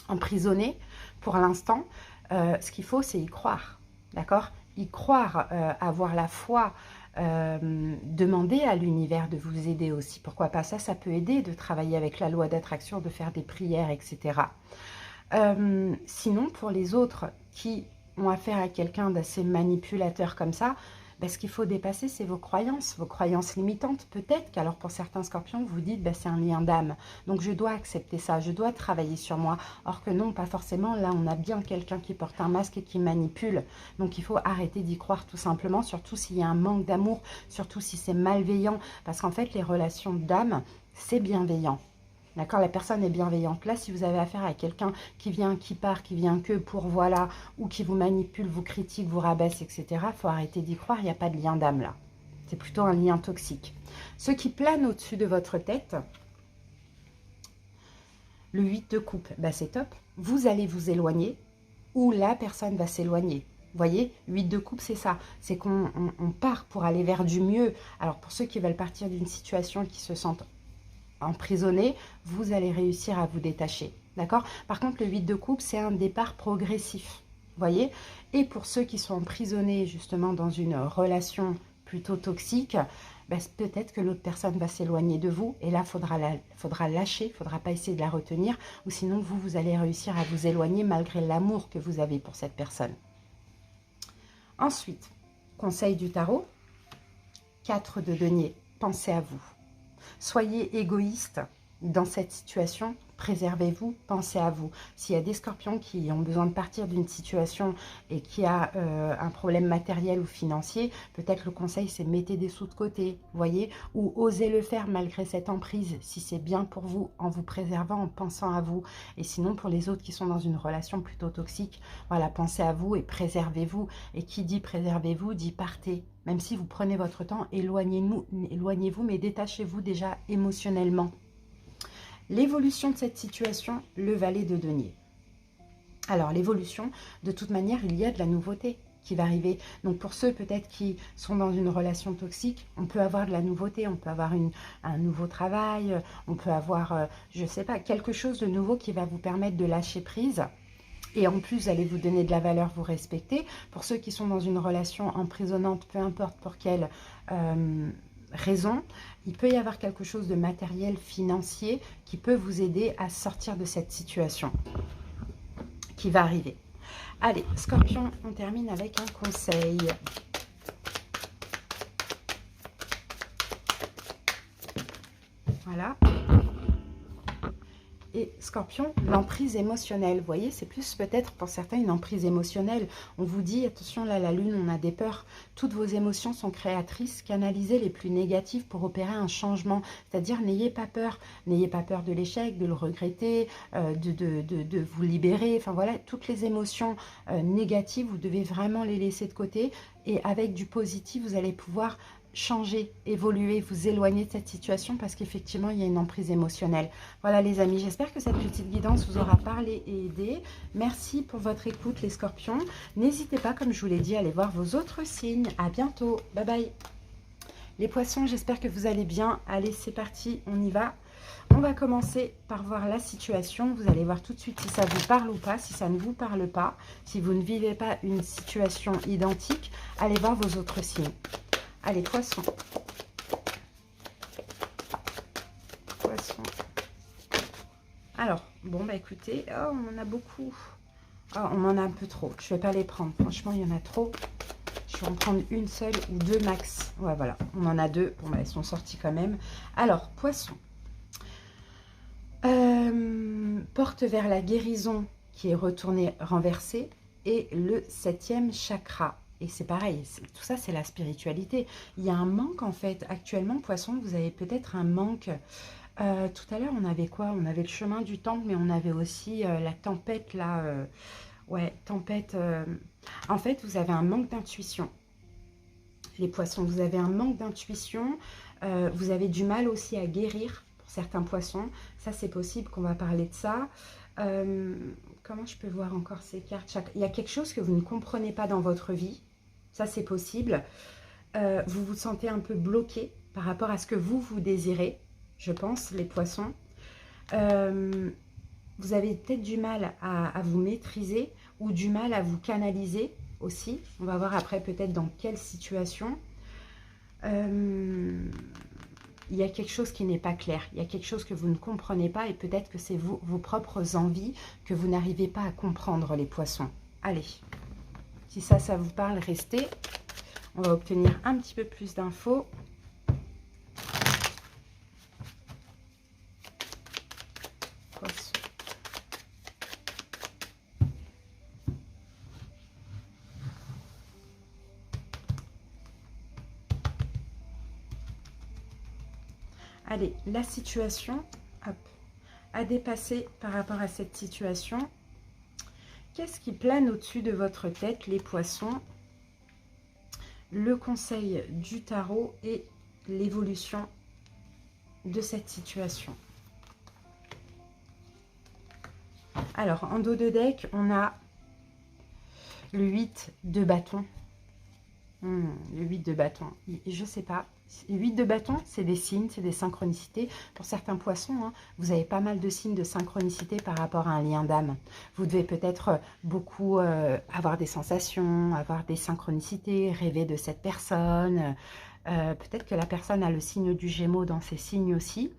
S1: emprisonnés pour l'instant, ce qu'il faut, c'est y croire, d'accord? Y croire, avoir la foi, demander à l'univers de vous aider aussi. Pourquoi pas ça? Ça peut aider de travailler avec la loi d'attraction, de faire des prières, etc. Sinon, pour les autres qui ont affaire à quelqu'un d'assez manipulateur comme ça, ben, ce qu'il faut dépasser, c'est vos croyances limitantes. Peut-être qu'alors pour certains scorpions, vous dites, ben, c'est un lien d'âme. Donc je dois accepter ça, je dois travailler sur moi. Or que non, pas forcément. Là, on a bien quelqu'un qui porte un masque et qui manipule. Donc il faut arrêter d'y croire tout simplement, surtout s'il y a un manque d'amour, surtout si c'est malveillant. Parce qu'en fait, les relations d'âme, c'est bienveillant. D'accord, la personne est bienveillante. Là, si vous avez affaire à quelqu'un qui vient, qui part, qui vient que pour voilà, ou qui vous manipule, vous critique, vous rabaisse, etc., il faut arrêter d'y croire, il n'y a pas de lien d'âme là. C'est plutôt un lien toxique. Ce qui plane au-dessus de votre tête, le 8 de coupe, bah c'est top. Vous allez vous éloigner ou la personne va s'éloigner. Vous voyez, 8 de coupe, c'est ça. C'est qu'on part pour aller vers du mieux. Alors, pour ceux qui veulent partir d'une situation, qui se sentent emprisonné, vous allez réussir à vous détacher. D'accord? Par contre, le 8 de coupe, c'est un départ progressif. Vous voyez? Et pour ceux qui sont emprisonnés justement dans une relation plutôt toxique, ben, peut-être que l'autre personne va s'éloigner de vous. Et là, faudra lâcher, il ne faudra pas essayer de la retenir. Ou sinon, vous allez réussir à vous éloigner malgré l'amour que vous avez pour cette personne. Ensuite, conseil du tarot, 4 de denier. Pensez à vous. Soyez égoïste dans cette situation, préservez-vous, pensez à vous. S'il y a des scorpions qui ont besoin de partir d'une situation et qui a un problème matériel ou financier, peut-être le conseil c'est mettez des sous de côté, voyez, ou osez le faire malgré cette emprise, si c'est bien pour vous, en vous préservant, en pensant à vous. Et sinon pour les autres qui sont dans une relation plutôt toxique, voilà, pensez à vous et préservez-vous. Et qui dit préservez-vous, dit partez. Même si vous prenez votre temps, éloignez-vous, mais détachez-vous déjà émotionnellement. L'évolution de cette situation, le valet de denier. Alors, l'évolution, de toute manière, il y a de la nouveauté qui va arriver. Donc, pour ceux peut-être qui sont dans une relation toxique, on peut avoir de la nouveauté, on peut avoir un nouveau travail, on peut avoir, je ne sais pas, quelque chose de nouveau qui va vous permettre de lâcher prise. Et en plus, vous allez vous donner de la valeur, vous respecter. Pour ceux qui sont dans une relation emprisonnante, peu importe pour quelle raison, il peut y avoir quelque chose de matériel, financier, qui peut vous aider à sortir de cette situation qui va arriver. Allez, Scorpion, on termine avec un conseil. Voilà. Et Scorpion, l'emprise émotionnelle, vous voyez, c'est plus peut-être pour certains une emprise émotionnelle. On vous dit, attention, là, la lune, on a des peurs. Toutes vos émotions sont créatrices. Canalisez les plus négatives pour opérer un changement. C'est-à-dire, n'ayez pas peur. N'ayez pas peur de l'échec, de le regretter, de vous libérer. Enfin, voilà, toutes les émotions négatives, vous devez vraiment les laisser de côté. Et avec du positif, vous allez pouvoir changer, évoluer, vous éloigner de cette situation parce qu'effectivement, il y a une emprise émotionnelle. Voilà les amis, j'espère que cette petite guidance vous aura parlé et aidé. Merci pour votre écoute les scorpions. N'hésitez pas, comme je vous l'ai dit, à aller voir vos autres signes. À bientôt, bye bye. Les poissons, j'espère que vous allez bien. Allez, c'est parti, on y va. On va commencer par voir la situation. Vous allez voir tout de suite si ça vous parle ou pas, si ça ne vous parle pas. Si vous ne vivez pas une situation identique, allez voir vos autres signes. Allez, poisson. Poisson. Alors, bon, bah écoutez, oh, on en a beaucoup. Oh, on en a un peu trop. Je ne vais pas les prendre. Franchement, il y en a trop. Je vais en prendre une seule ou deux max. Ouais, voilà. On en a deux. Bon, bah, elles sont sorties quand même. Alors, poisson. Porte vers la guérison qui est retournée renversée. Et le 7e chakra. Et c'est pareil, tout ça c'est la spiritualité. Il y a un manque en fait. Actuellement, poisson, vous avez peut-être un manque. Tout à l'heure, on avait quoi? On avait le chemin du temple, mais on avait aussi la tempête là. Ouais, tempête. En fait, vous avez un manque d'intuition. Les poissons, vous avez un manque d'intuition. Vous avez du mal aussi à guérir pour certains poissons. Ça, c'est possible qu'on va parler de ça. Comment je peux voir encore ces cartes? Il y a quelque chose que vous ne comprenez pas dans votre vie. Ça, c'est possible. Vous vous sentez un peu bloqué par rapport à ce que vous désirez, je pense, les poissons. Vous avez peut-être du mal à vous maîtriser ou du mal à vous canaliser aussi. On va voir après peut-être dans quelle situation. Il y a quelque chose qui n'est pas clair. Il y a quelque chose que vous ne comprenez pas et peut-être que c'est vos propres envies que vous n'arrivez pas à comprendre, les poissons. Allez. Si ça vous parle, restez. On va obtenir un petit peu plus d'infos. Poisson. Allez, la situation, hop, à dépasser par rapport à cette situation. Qu'est-ce qui plane au-dessus de votre tête, les poissons? Le conseil du tarot et l'évolution de cette situation. Alors, en dos de deck, on a le 8 de bâton. Le 8 de bâton, je sais pas. Le 8 de bâton, c'est des signes, c'est des synchronicités. Pour certains poissons, hein, vous avez pas mal de signes de synchronicité par rapport à un lien d'âme. Vous devez peut-être beaucoup avoir des sensations, avoir des synchronicités, rêver de cette personne. Peut-être que la personne a le signe du Gémeaux dans ses signes aussi.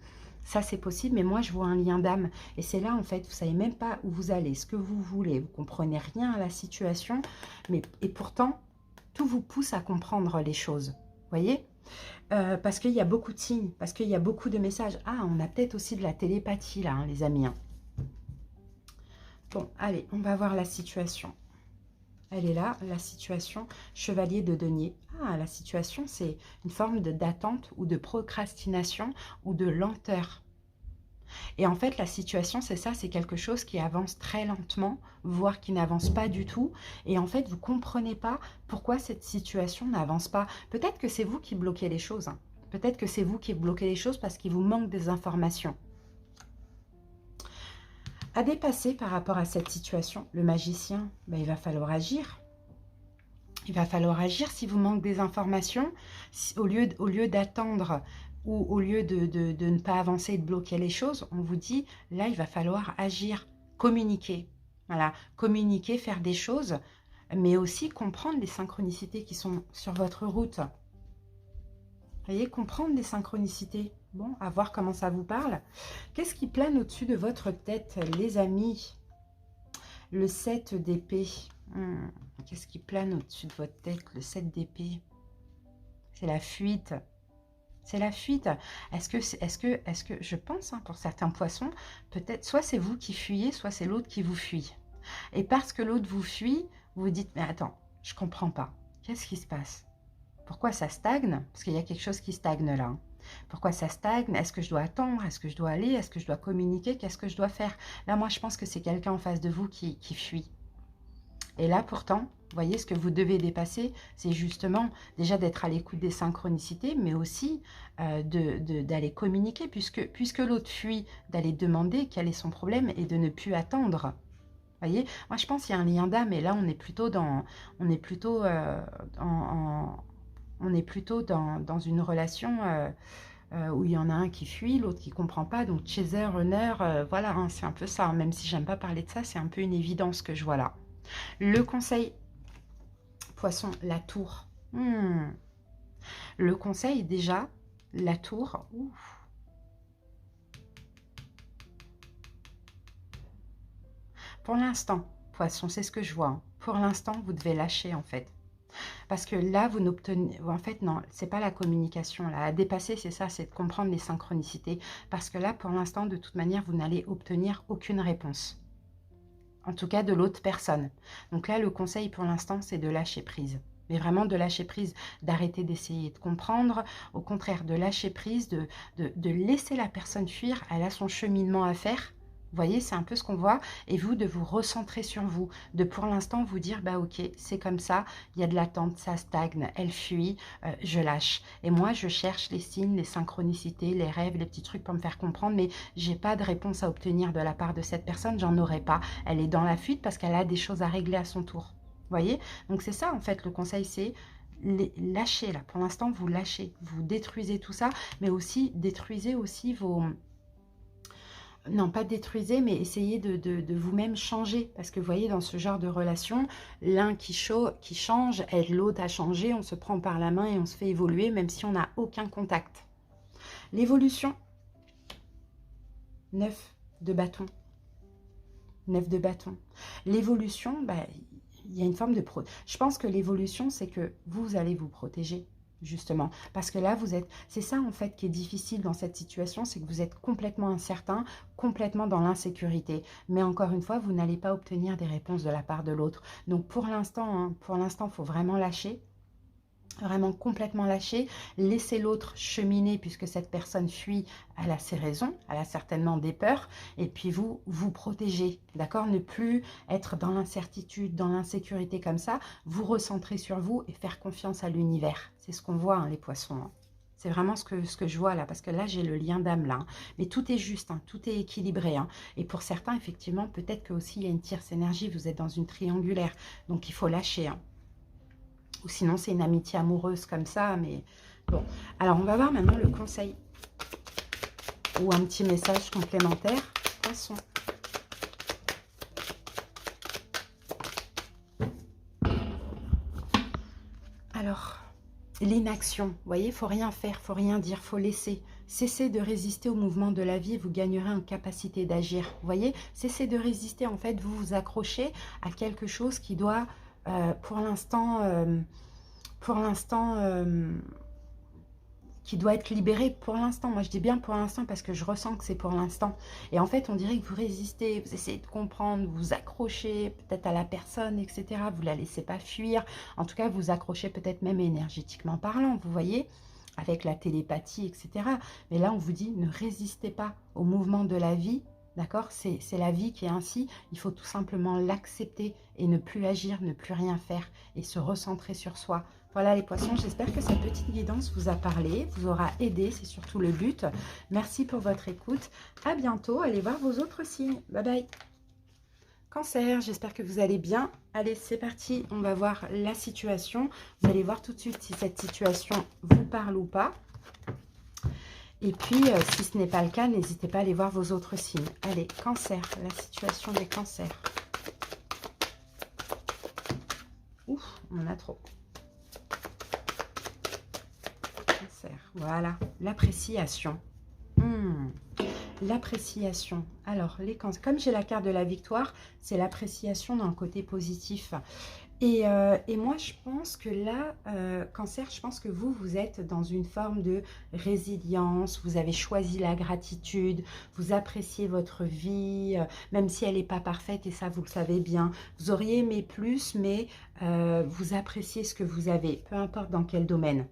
S1: Ça, c'est possible, mais moi, je vois un lien d'âme. Et c'est là, en fait, vous ne savez même pas où vous allez, ce que vous voulez. Vous ne comprenez rien à la situation. Et pourtant, tout vous pousse à comprendre les choses. Vous voyez, parce qu'il y a beaucoup de signes, parce qu'il y a beaucoup de messages. Ah, on a peut-être aussi de la télépathie, là, hein, les amis. Hein. Bon, allez, on va voir la situation. Elle est là, la situation, chevalier de denier. Ah, la situation, c'est une forme d'attente ou de procrastination ou de lenteur. Et en fait, la situation, c'est ça, c'est quelque chose qui avance très lentement, voire qui n'avance pas du tout. Et en fait, vous ne comprenez pas pourquoi cette situation n'avance pas. Peut-être que c'est vous qui bloquez les choses. Hein. Peut-être que c'est vous qui bloquez les choses parce qu'il vous manque des informations. À dépasser par rapport à cette situation, le magicien, ben, il va falloir agir. Il va falloir agir si vous manquez des informations. Au lieu d'attendre ou au lieu de ne pas avancer et de bloquer les choses, on vous dit, là, il va falloir agir, communiquer. Voilà, communiquer, faire des choses, mais aussi comprendre les synchronicités qui sont sur votre route. Vous voyez, comprendre les synchronicités. Bon, à voir comment ça vous parle. Qu'est-ce qui plane au-dessus de votre tête, les amis? Le 7 d'épée. Qu'est-ce qui plane au-dessus de votre tête? Le 7 d'épée. C'est la fuite. C'est la fuite. Est-ce que, je pense, hein, pour certains poissons, peut-être, soit c'est vous qui fuyez, soit c'est l'autre qui vous fuit. Et parce que l'autre vous fuit, vous vous dites, mais attends, je comprends pas. Qu'est-ce qui se passe? Pourquoi ça stagne? Parce qu'il y a quelque chose qui stagne là. Hein. Pourquoi ça stagne? Est-ce que je dois attendre? Est-ce que je dois aller? Est-ce que je dois communiquer? Qu'est-ce que je dois faire? Là, moi, je pense que c'est quelqu'un en face de vous qui fuit. Et là, pourtant, vous voyez, ce que vous devez dépasser, c'est justement déjà d'être à l'écoute des synchronicités, mais aussi d'aller communiquer, puisque l'autre fuit, d'aller demander quel est son problème et de ne plus attendre. Vous voyez, moi je pense qu'il y a un lien d'âme, et là on est plutôt dans, on est plutôt dans une relation où il y en a un qui fuit, l'autre qui ne comprend pas, donc chaser, runner, voilà, hein, c'est un peu ça, hein, même si j'aime pas parler de ça, c'est un peu une évidence que je vois là. Le conseil, poisson, la tour. Le conseil, déjà, la tour. Ouf. Pour l'instant, poisson, c'est ce que je vois. Hein. Pour l'instant, vous devez lâcher, en fait. Parce que là, vous n'obtenez... En fait, non, c'est pas la communication. Là. À dépasser, c'est ça, c'est de comprendre les synchronicités. Parce que là, pour l'instant, de toute manière, vous n'allez obtenir aucune réponse. En tout cas, de l'autre personne. Donc là, le conseil, pour l'instant, c'est de lâcher prise. Mais vraiment de lâcher prise, d'arrêter d'essayer de comprendre. Au contraire, de lâcher prise, de laisser la personne fuir. Elle a son cheminement à faire. Vous voyez, c'est un peu ce qu'on voit. Et vous, de vous recentrer sur vous. De pour l'instant vous dire, bah ok, c'est comme ça. Il y a de l'attente, ça stagne, elle fuit, je lâche. Et moi, je cherche les signes, les synchronicités, les rêves, les petits trucs pour me faire comprendre. Mais j'ai pas de réponse à obtenir de la part de cette personne. J'en aurai pas. Elle est dans la fuite parce qu'elle a des choses à régler à son tour. Vous voyez? Donc c'est ça, en fait, le conseil, c'est lâcher, là. Pour l'instant, vous lâchez. Vous détruisez tout ça, mais aussi, détruisez aussi vos... Non, pas détruisez, mais essayez de vous-même changer. Parce que vous voyez, dans ce genre de relation, l'un qui change aide l'autre à changer. On se prend par la main et on se fait évoluer, même si on n'a aucun contact. L'évolution. 9 de bâton. 9 de bâton. L'évolution, bah, il y a une forme de... Je pense que l'évolution, c'est que vous allez vous protéger, justement. Parce que là, vous êtes... C'est ça, en fait, qui est difficile dans cette situation, c'est que vous êtes complètement incertain, complètement dans l'insécurité. Mais encore une fois, vous n'allez pas obtenir des réponses de la part de l'autre. Donc, pour l'instant, hein, il faut vraiment lâcher. Vraiment complètement lâcher, laisser l'autre cheminer puisque cette personne fuit, elle a ses raisons, elle a certainement des peurs, et puis vous, vous protéger, d'accord? Ne plus être dans l'incertitude, dans l'insécurité comme ça, vous recentrer sur vous et faire confiance à l'univers. C'est ce qu'on voit, hein, les poissons. Hein. C'est vraiment ce que je vois là, parce que là, j'ai le lien d'âme là. Hein. Mais tout est juste, hein, tout est équilibré. Hein. Et pour certains, effectivement, peut-être que aussi il y a une tierce énergie, vous êtes dans une triangulaire, donc il faut lâcher. Hein. Ou sinon, c'est une amitié amoureuse comme ça. Mais bon. Alors, on va voir maintenant le conseil. Ou un petit message complémentaire. Poisson. Alors, l'inaction. Vous voyez, il ne faut rien faire, il ne faut rien dire, il faut laisser. Cessez de résister au mouvement de la vie et vous gagnerez en capacité d'agir. Vous voyez, cessez de résister. En fait, vous vous accrochez à quelque chose qui doit, pour l'instant... qui doit être libéré pour l'instant. Moi, je dis bien pour l'instant parce que je ressens que c'est pour l'instant. Et en fait, on dirait que vous résistez, vous essayez de comprendre, vous vous accrochez peut-être à la personne, etc. Vous ne la laissez pas fuir. En tout cas, vous vous accrochez peut-être même énergétiquement parlant, vous voyez, avec la télépathie, etc. Mais là, on vous dit, ne résistez pas au mouvement de la vie. D'accord? C'est la vie qui est ainsi. Il faut tout simplement l'accepter et ne plus agir, ne plus rien faire et se recentrer sur soi. Voilà les poissons, j'espère que cette petite guidance vous a parlé, vous aura aidé, c'est surtout le but. Merci pour votre écoute. À bientôt, allez voir vos autres signes. Bye bye. Cancer, j'espère que vous allez bien. Allez, c'est parti, on va voir la situation. Vous allez voir tout de suite si cette situation vous parle ou pas. Et puis, si ce n'est pas le cas, n'hésitez pas à aller voir vos autres signes. Allez, Cancer, la situation des cancers. Ouf, on en a trop. Voilà, l'appréciation. L'appréciation. Alors, les cancers, comme j'ai la carte de la victoire, c'est l'appréciation d'un côté positif. Et moi, je pense que là, Cancer, je pense que vous êtes dans une forme de résilience, vous avez choisi la gratitude, vous appréciez votre vie, même si elle n'est pas parfaite, et ça, vous le savez bien. Vous auriez aimé plus, mais vous appréciez ce que vous avez, peu importe dans quel domaine.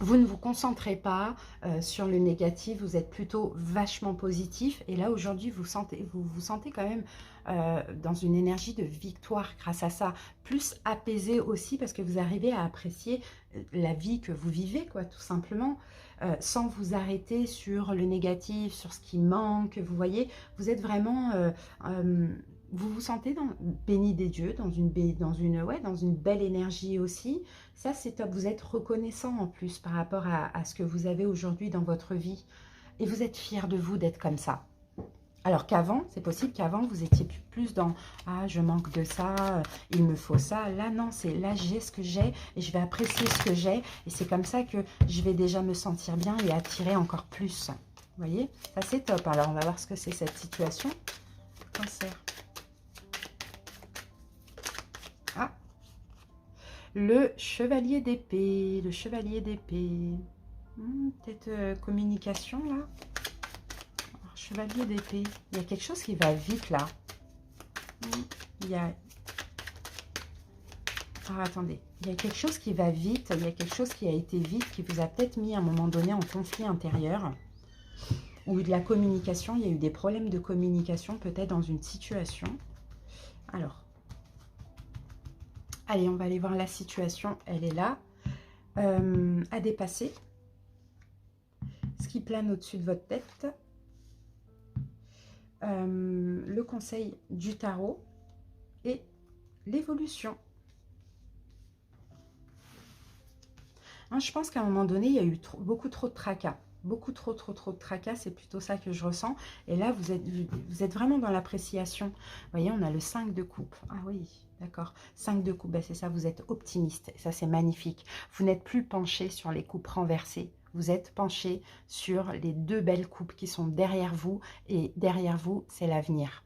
S1: Vous ne vous concentrez pas sur le négatif, vous êtes plutôt vachement positif. Et là, aujourd'hui, vous vous sentez quand même dans une énergie de victoire grâce à ça. Plus apaisé aussi parce que vous arrivez à apprécier la vie que vous vivez, quoi, tout simplement. Sans vous arrêter sur le négatif, sur ce qui manque. Vous voyez, vous êtes vraiment... vous vous sentez béni des dieux, dans une belle énergie aussi. Ça, c'est top. Vous êtes reconnaissant en plus par rapport à ce que vous avez aujourd'hui dans votre vie. Et vous êtes fier de vous d'être comme ça. Alors qu'avant, c'est possible qu'avant, vous étiez plus dans « Ah, je manque de ça, il me faut ça ». Là, non, c'est là, j'ai ce que j'ai et je vais apprécier ce que j'ai. Et c'est comme ça que je vais déjà me sentir bien et attirer encore plus. Vous voyez, ça, c'est top. Alors, on va voir ce que c'est cette situation. Cancer. Ah, le chevalier d'épée, le chevalier d'épée. Peut-être communication, là. Alors, chevalier d'épée. Il y a quelque chose qui va vite, là. Il y a... Alors, attendez. Il y a quelque chose qui va vite. Il y a quelque chose qui a été vite, qui vous a peut-être mis à un moment donné en conflit intérieur. Ou de la communication. Il y a eu des problèmes de communication, peut-être dans une situation. Alors... Allez, on va aller voir la situation. Elle est là. À dépasser. Ce qui plane au-dessus de votre tête. Le conseil du tarot. Et l'évolution. Hein, je pense qu'à un moment donné, il y a eu beaucoup trop de tracas. Beaucoup trop de tracas, c'est plutôt ça que je ressens. Et là, vous êtes vraiment dans l'appréciation. Vous voyez, on a le 5 de coupe. Ah oui, d'accord. 5 de coupe, ben c'est ça, vous êtes optimiste. Et ça, c'est magnifique. Vous n'êtes plus penché sur les coupes renversées. Vous êtes penché sur les deux belles coupes qui sont derrière vous. Et derrière vous, c'est l'avenir.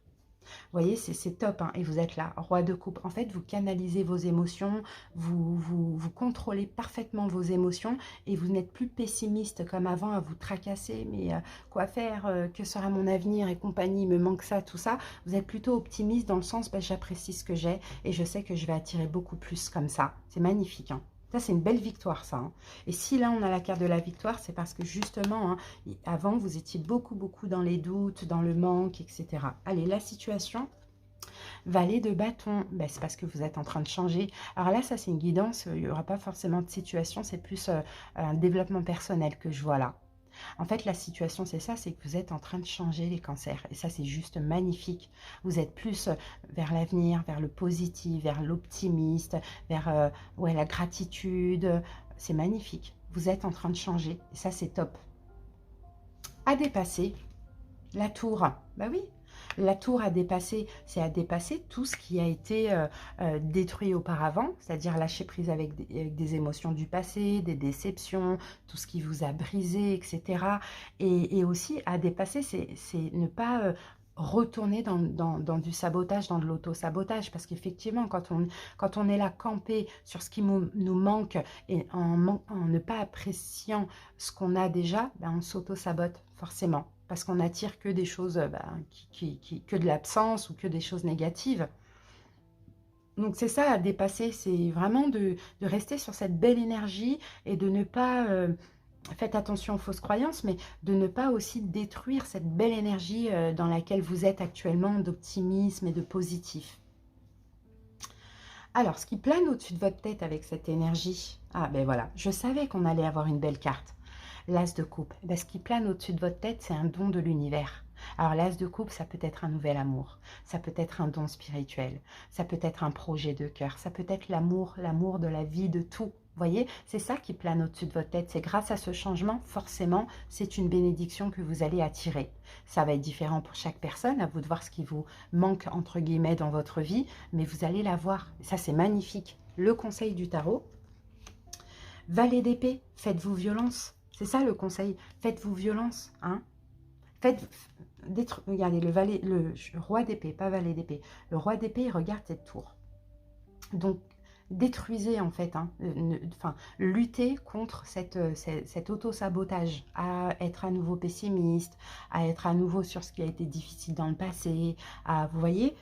S1: voyez, c'est top, hein, et vous êtes là, roi de coupe. En fait, vous canalisez vos émotions, vous contrôlez parfaitement vos émotions et vous n'êtes plus pessimiste comme avant à vous tracasser. Mais quoi faire, que sera mon avenir et compagnie, il me manque ça, tout ça. Vous êtes plutôt optimiste dans le sens, bah, j'apprécie ce que j'ai et je sais que je vais attirer beaucoup plus comme ça. C'est magnifique, hein. Ça, c'est une belle victoire, ça, hein. Et si là, on a la carte de la victoire, c'est parce que justement, hein, avant, vous étiez beaucoup dans les doutes, dans le manque, etc. Allez, la situation, valet de bâton, ben, c'est parce que vous êtes en train de changer. Alors là, ça, c'est une guidance, il n'y aura pas forcément de situation, c'est plus un développement personnel que je vois là. En fait, la situation, c'est ça, c'est que vous êtes en train de changer les cancers. Et ça, c'est juste magnifique. Vous êtes plus vers l'avenir, vers le positif, vers l'optimiste, vers ouais, la gratitude. C'est magnifique. Vous êtes en train de changer. Et ça, c'est top. À dépasser, la tour. Bah oui, la tour à dépasser, c'est à dépasser tout ce qui a été détruit auparavant, c'est-à-dire lâcher prise avec des émotions du passé, des déceptions, tout ce qui vous a brisé, etc. Et aussi à dépasser, c'est ne pas retourner dans du sabotage, dans de l'auto-sabotage, parce qu'effectivement, quand on est là campé sur ce qui nous manque et en ne pas appréciant ce qu'on a déjà, ben, on s'auto-sabote forcément, parce qu'on attire que des choses, ben, que de l'absence ou que des choses négatives. Donc c'est ça à dépasser, c'est vraiment de rester sur cette belle énergie et de ne pas, faites attention aux fausses croyances, mais de ne pas aussi détruire cette belle énergie dans laquelle vous êtes actuellement, d'optimisme et de positif. Alors, ce qui plane au-dessus de votre tête avec cette énergie, ah ben voilà, je savais qu'on allait avoir une belle carte. L'as de coupe, ben, ce qui plane au-dessus de votre tête, c'est un don de l'univers. Alors l'as de coupe, ça peut être un nouvel amour, ça peut être un don spirituel, ça peut être un projet de cœur, ça peut être l'amour, l'amour de la vie, de tout. Vous voyez, c'est ça qui plane au-dessus de votre tête. C'est grâce à ce changement, forcément, c'est une bénédiction que vous allez attirer. Ça va être différent pour chaque personne, à vous de voir ce qui vous manque, entre guillemets, dans votre vie, mais vous allez l'avoir. Ça, c'est magnifique. Le conseil du tarot, valet d'épée, faites-vous violence. C'est ça le conseil, faites-vous violence, hein. Regardez, le roi d'épée, pas valet d'épée. Le roi d'épée, il regarde cette tour. Donc, détruisez en fait, hein, luttez contre cet auto-sabotage, à être à nouveau pessimiste, à être à nouveau sur ce qui a été difficile dans le passé, vous voyez,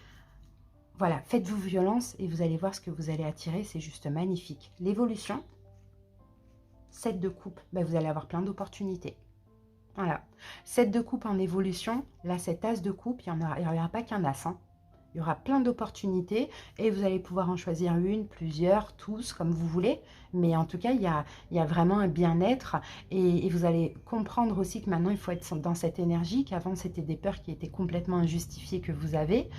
S1: voilà, faites-vous violence et vous allez voir ce que vous allez attirer, c'est juste magnifique. L'évolution, 7 de coupe, ben, vous allez avoir plein d'opportunités. Voilà, 7 de coupe en évolution, là cet as de coupe, il n'y aura pas qu'un as, hein. Il y aura plein d'opportunités et vous allez pouvoir en choisir une, plusieurs, tous, comme vous voulez. Mais en tout cas, il y a vraiment un bien-être et vous allez comprendre aussi que maintenant, il faut être dans cette énergie, qu'avant, c'était des peurs qui étaient complètement injustifiées que vous aviez.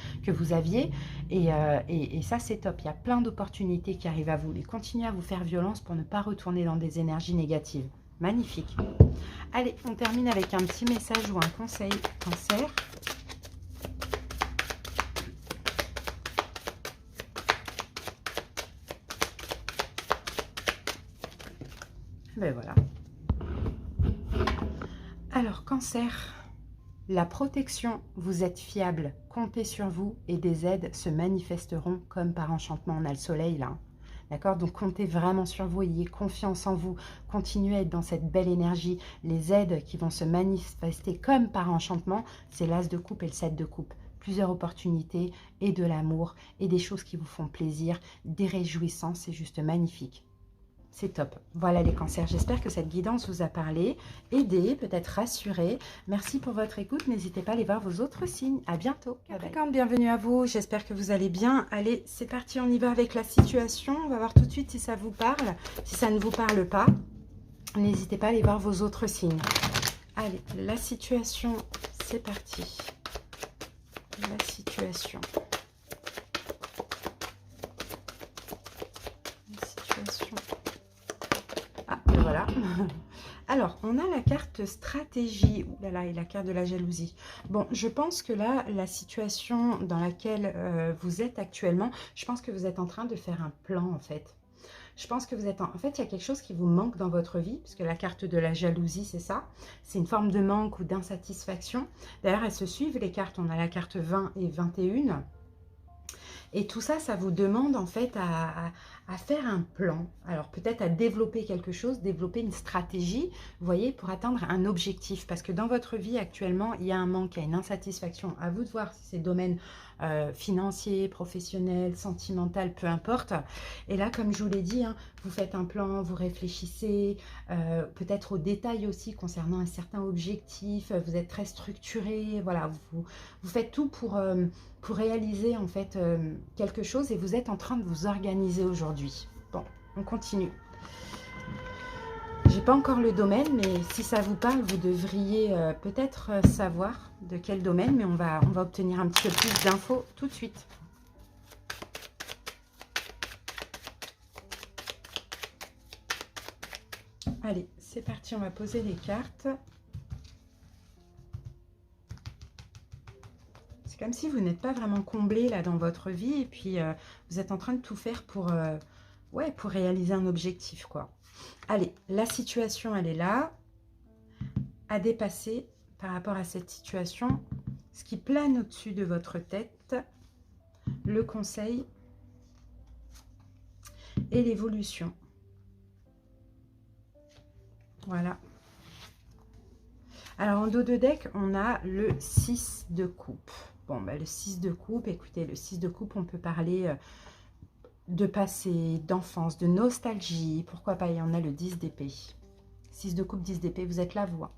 S1: Et ça, c'est top. Il y a plein d'opportunités qui arrivent à vous. Et continuez à vous faire violence pour ne pas retourner dans des énergies négatives. Magnifique. Allez, on termine avec un petit message ou un conseil, Cancer. Ben voilà. Alors, Cancer, la protection, vous êtes fiable, comptez sur vous et des aides se manifesteront comme par enchantement. On a le soleil là, d'accord? Donc, comptez vraiment sur vous, ayez confiance en vous, continuez à être dans cette belle énergie. Les aides qui vont se manifester comme par enchantement, c'est l'as de coupe et le 7 de coupe. Plusieurs opportunités et de l'amour et des choses qui vous font plaisir, des réjouissances, c'est juste magnifique. C'est top. Voilà les cancers. J'espère que cette guidance vous a parlé, aidé, peut-être rassuré. Merci pour votre écoute. N'hésitez pas à aller voir vos autres signes. À bientôt. Capricorne, bienvenue à vous. J'espère que vous allez bien. Allez, c'est parti. On y va avec la situation. On va voir tout de suite si ça vous parle. Si ça ne vous parle pas, n'hésitez pas à aller voir vos autres signes. Allez, la situation, c'est parti. La situation. Voilà. Alors, on a la carte stratégie. Ouh là là, et la carte de la jalousie. Bon, je pense que là, la situation dans laquelle vous êtes actuellement, je pense que vous êtes en train de faire un plan, en fait. Je pense que vous êtes en fait, il y a quelque chose qui vous manque dans votre vie, parce que la carte de la jalousie, c'est ça. C'est une forme de manque ou d'insatisfaction. D'ailleurs, elles se suivent, les cartes. On a la carte 20 et 21. Et tout ça, ça vous demande en fait à faire un plan. Alors peut-être à développer quelque chose, développer une stratégie, vous voyez, pour atteindre un objectif. Parce que dans votre vie actuellement, il y a un manque, il y a une insatisfaction. À vous de voir si c'est le domaine financier, professionnel, sentimental, peu importe. Et là, comme je vous l'ai dit, hein, vous faites un plan, vous réfléchissez, peut-être aux détails aussi concernant un certain objectif. Vous êtes très structuré, voilà, vous faites tout pour réaliser en fait quelque chose et vous êtes en train de vous organiser aujourd'hui. Bon, on continue. J'ai pas encore le domaine, mais si ça vous parle, vous devriez peut-être savoir de quel domaine, mais on va obtenir un petit peu plus d'infos tout de suite. Allez, c'est parti, on va poser les cartes. C'est comme si vous n'êtes pas vraiment comblé là dans votre vie et puis vous êtes en train de tout faire pour, ouais, pour réaliser un objectif, quoi. Allez, la situation, elle est là. À dépasser par rapport à cette situation, ce qui plane au-dessus de votre tête, le conseil et l'évolution. Voilà. Alors, en dos de deck, on a le 6 de coupe. Bon, bah, le 6 de coupe, écoutez, le 6 de coupe, on peut parler de passé, d'enfance, de nostalgie. Pourquoi pas, il y en a le 10 d'épée. 6 de coupe, 10 d'épée, vous êtes là, vous. Hein.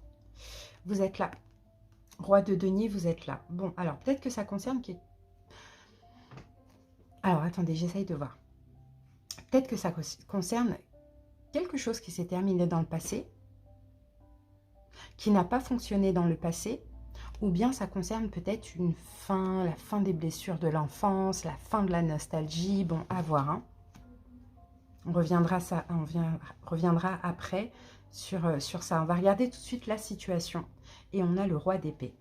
S1: Vous êtes là. Roi de denier, vous êtes là. Bon, alors, peut-être que ça concerne... Alors, attendez, j'essaye de voir. Peut-être que ça concerne quelque chose qui s'est terminé dans le passé, qui n'a pas fonctionné dans le passé, ou bien ça concerne peut-être une fin, la fin des blessures de l'enfance, la fin de la nostalgie. Bon, à voir. Hein. On reviendra après sur ça. On va regarder tout de suite la situation. Et on a le roi d'épée.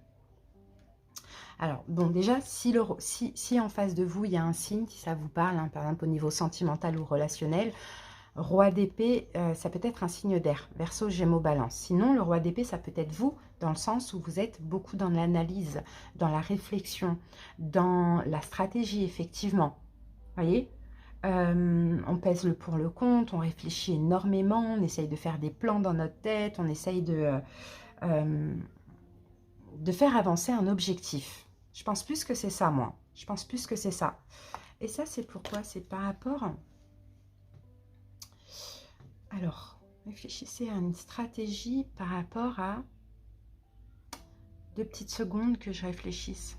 S1: Alors, bon, déjà, si en face de vous, il y a un signe, si ça vous parle, hein, par exemple au niveau sentimental ou relationnel, roi d'épée, ça peut être un signe d'air, Verseau, Gémeaux, Balance. Sinon, le roi d'épée, ça peut être vous, dans le sens où vous êtes beaucoup dans l'analyse, dans la réflexion, dans la stratégie, effectivement. Vous voyez, on pèse le pour le contre, on réfléchit énormément, on essaye de faire des plans dans notre tête, on essaye de faire avancer un objectif. Je pense plus que c'est ça, moi. Je pense plus que c'est ça. Et ça, c'est pourquoi? C'est par rapport... Alors, réfléchissez à une stratégie par rapport à... 2 petites secondes que je réfléchisse.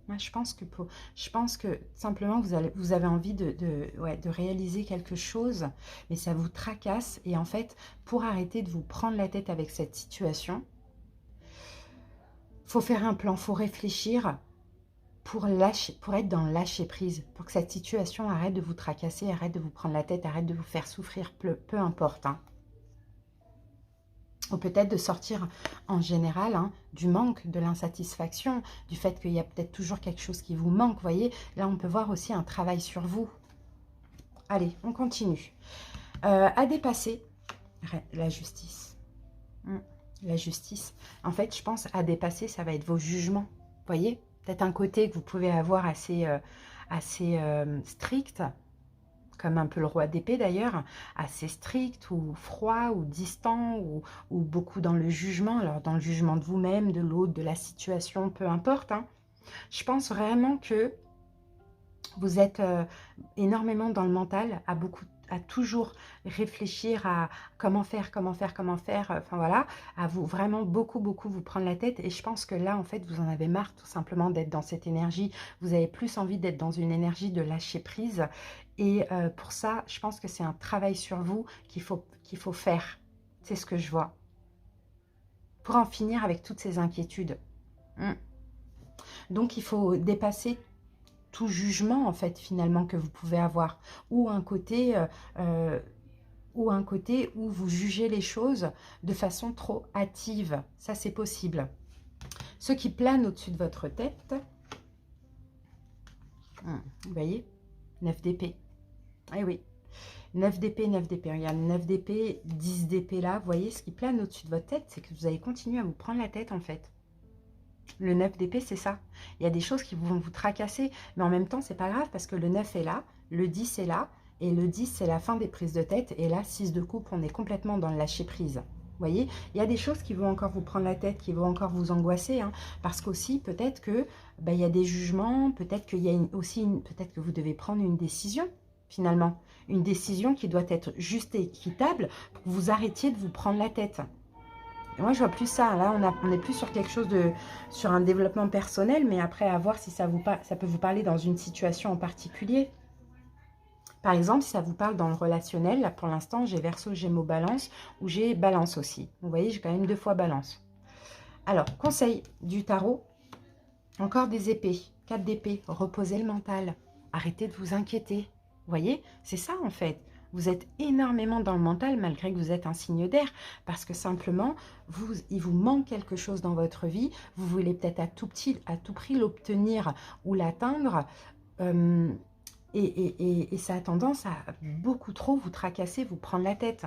S1: Moi, je pense que simplement, vous avez envie de réaliser quelque chose, mais ça vous tracasse. Et en fait, pour arrêter de vous prendre la tête avec cette situation, faut faire un plan, faut réfléchir pour être dans le lâcher prise, pour que cette situation arrête de vous tracasser, arrête de vous prendre la tête, arrête de vous faire souffrir, peu importe. Hein. Ou peut-être de sortir en général hein, du manque, de l'insatisfaction, du fait qu'il y a peut-être toujours quelque chose qui vous manque. Vous voyez, là on peut voir aussi un travail sur vous. Allez, on continue. À dépasser, la justice. La justice. En fait, je pense à dépasser, ça va être vos jugements. Vous voyez, peut-être un côté que vous pouvez avoir assez strict, comme un peu le roi d'épée d'ailleurs, assez strict ou froid ou distant ou beaucoup dans le jugement, alors dans le jugement de vous-même, de l'autre, de la situation, peu importe. Hein. Je pense vraiment que vous êtes énormément dans le mental, à toujours réfléchir à comment faire, enfin voilà, à vous vraiment beaucoup vous prendre la tête. Et je pense que là, en fait, vous en avez marre tout simplement d'être dans cette énergie. Vous avez plus envie d'être dans une énergie de lâcher prise. Et pour ça, je pense que c'est un travail sur vous qu'il faut faire. C'est ce que je vois. Pour en finir avec toutes ces inquiétudes. Donc, il faut dépasser tout jugement, en fait, finalement, que vous pouvez avoir. Ou un côté où vous jugez les choses de façon trop hâtive. Ça, c'est possible. Ce qui plane au-dessus de votre tête, vous voyez, 9 d'épée. Eh oui, 9 d'épée, 9 d'épée. Regarde, 9 d'épée, 10 d'épée là. Vous voyez, ce qui plane au-dessus de votre tête, c'est que vous allez continuer à vous prendre la tête en fait. Le 9 d'épée, c'est ça. Il y a des choses qui vont vous tracasser, mais en même temps, c'est pas grave parce que le 9 est là, le 10 est là, et le 10, c'est la fin des prises de tête. Et là, 6 de coupe, on est complètement dans le lâcher-prise. Vous voyez, il y a des choses qui vont encore vous prendre la tête, qui vont encore vous angoisser, hein, parce qu'aussi, peut-être que il y a des jugements, peut-être qu'il y a peut-être que vous devez prendre une décision, finalement. Une décision qui doit être juste et équitable pour que vous arrêtiez de vous prendre la tête. Et moi, je vois plus ça. Là, on est plus sur quelque chose sur un développement personnel, mais après, à voir si ça peut vous parler dans une situation en particulier. Par exemple, si ça vous parle dans le relationnel, là, pour l'instant, j'ai Verseau, Gémeaux, Balance, ou j'ai Balance aussi. Vous voyez, j'ai quand même 2 fois Balance. Alors, conseil du tarot, encore des épées, 4 d'épée, reposez le mental, arrêtez de vous inquiéter. Vous voyez, c'est ça en fait. Vous êtes énormément dans le mental malgré que vous êtes un signe d'air parce que simplement, il vous manque quelque chose dans votre vie. Vous voulez peut-être à tout prix l'obtenir ou l'atteindre. Et ça a tendance à beaucoup trop vous tracasser, vous prendre la tête.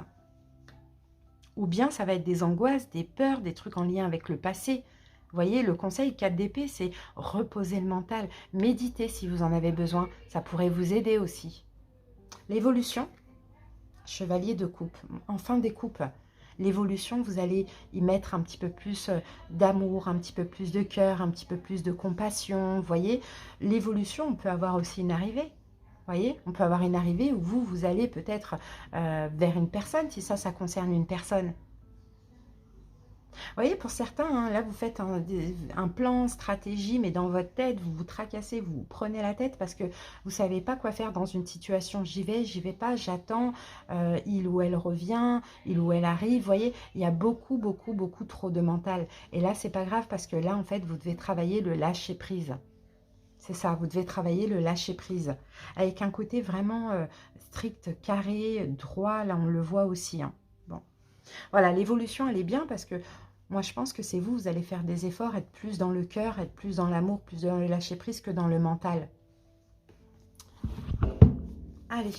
S1: Ou bien ça va être des angoisses, des peurs, des trucs en lien avec le passé. Vous voyez, le conseil 4 d'épée, c'est reposer le mental. Méditez si vous en avez besoin. Ça pourrait vous aider aussi. L'évolution, chevalier de coupe, en fin des coupes. L'évolution, vous allez y mettre un petit peu plus d'amour, un petit peu plus de cœur, un petit peu plus de compassion. Vous voyez, l'évolution, on peut avoir aussi une arrivée. Vous voyez, on peut avoir une arrivée où vous allez peut-être vers une personne, si ça concerne une personne. Vous voyez, pour certains, hein, là, vous faites un plan, stratégie, mais dans votre tête, vous vous tracassez, vous vous prenez la tête parce que vous ne savez pas quoi faire dans une situation. J'y vais pas, j'attends, il ou elle revient, il ou elle arrive. Vous voyez, il y a beaucoup, beaucoup, beaucoup trop de mental. Et là, c'est pas grave parce que là, en fait, vous devez travailler le lâcher-prise. C'est ça, vous devez travailler le lâcher-prise. Avec un côté vraiment strict, carré, droit, là, on le voit aussi. Hein. Bon. Voilà, l'évolution, elle est bien parce que moi, je pense que c'est vous allez faire des efforts, être plus dans le cœur, être plus dans l'amour, plus dans le lâcher-prise que dans le mental. Allez.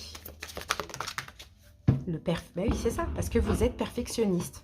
S1: Ben oui, c'est ça, parce que vous êtes perfectionniste.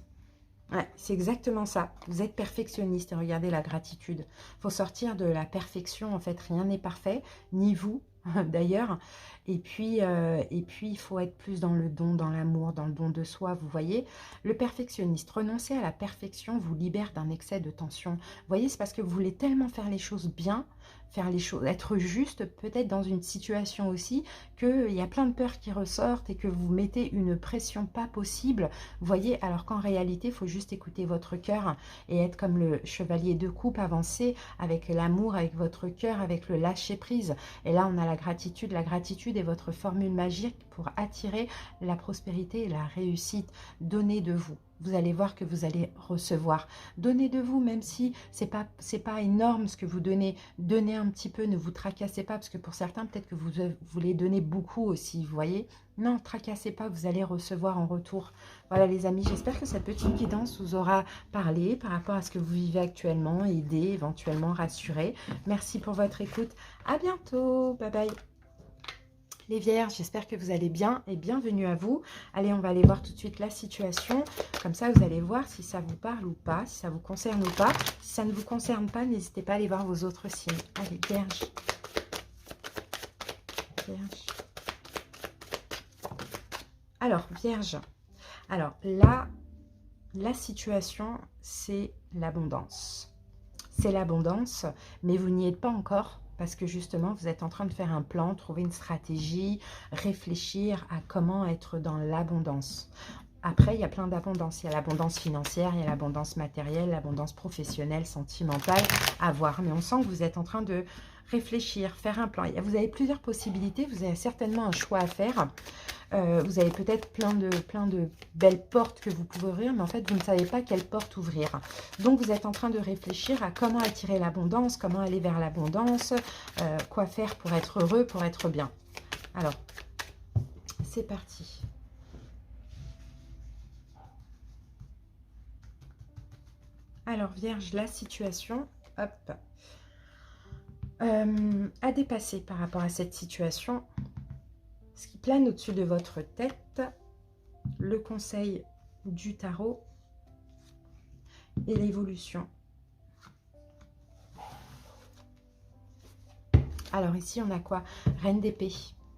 S1: Ouais, c'est exactement ça. Vous êtes perfectionniste et regardez la gratitude. Il faut sortir de la perfection. En fait, rien n'est parfait, ni vous d'ailleurs. Et puis, il faut être plus dans le don, dans l'amour, dans le don de soi. Vous voyez, le perfectionniste, renoncer à la perfection vous libère d'un excès de tension. Vous voyez, c'est parce que vous voulez tellement faire les choses bien, faire les choses, être juste, peut-être dans une situation aussi, qu'il y a plein de peurs qui ressortent et que vous mettez une pression pas possible. Vous voyez, alors qu'en réalité, il faut juste écouter votre cœur et être comme le chevalier de coupe, avancer avec l'amour, avec votre cœur, avec le lâcher-prise. Et là, on a la gratitude. La gratitude est votre formule magique pour attirer la prospérité et la réussite. Donnez de vous. Vous allez voir que vous allez recevoir. Donnez de vous, même si c'est pas énorme ce que vous donnez. Donnez un petit peu, ne vous tracassez pas, parce que pour certains, peut-être que vous voulez donner beaucoup aussi, vous voyez. Non, tracassez pas, vous allez recevoir en retour. Voilà les amis, j'espère que cette petite guidance vous aura parlé par rapport à ce que vous vivez actuellement, aidé, éventuellement rassuré. Merci pour votre écoute. À bientôt, bye bye. Les vierges, j'espère que vous allez bien et bienvenue à vous. Allez, on va aller voir tout de suite la situation. Comme ça, vous allez voir si ça vous parle ou pas, si ça vous concerne ou pas. Si ça ne vous concerne pas, n'hésitez pas à aller voir vos autres signes. Allez, vierge. Vierge. Alors, vierge. Alors, là, la situation, c'est l'abondance. C'est l'abondance, mais vous n'y êtes pas encore. Parce que justement, vous êtes en train de faire un plan, trouver une stratégie, réfléchir à comment être dans l'abondance. Après, il y a plein d'abondance. Il y a l'abondance financière, il y a l'abondance matérielle, l'abondance professionnelle, sentimentale à voir. Mais on sent que vous êtes en train de réfléchir, faire un plan. Vous avez plusieurs possibilités, vous avez certainement un choix à faire. Vous avez peut-être plein de belles portes que vous pouvez ouvrir, mais en fait, vous ne savez pas quelle porte ouvrir. Donc, vous êtes en train de réfléchir à comment attirer l'abondance, comment aller vers l'abondance, quoi faire pour être heureux, pour être bien. Alors, c'est parti. Alors, Vierge, la situation, hop, à dépasser par rapport à cette situation. ce qui plane au-dessus de votre tête, le conseil du tarot et l'évolution. Alors ici, on a quoi? Reine d'épée.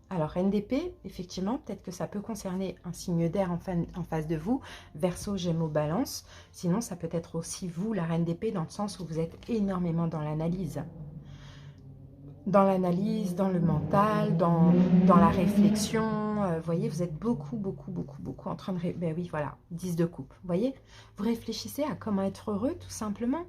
S1: Alors, reine d'épée, effectivement, peut-être que ça peut concerner un signe d'air en face de vous, Verseau, Gémeaux, Balance. Sinon, ça peut être aussi vous, la reine d'épée, dans le sens où vous êtes énormément dans l'analyse. Dans l'analyse, dans le mental, dans la réflexion. Vous voyez, vous êtes beaucoup en train de... Ben oui, voilà, 10 de coupe. Vous voyez, vous réfléchissez à comment être heureux, tout simplement.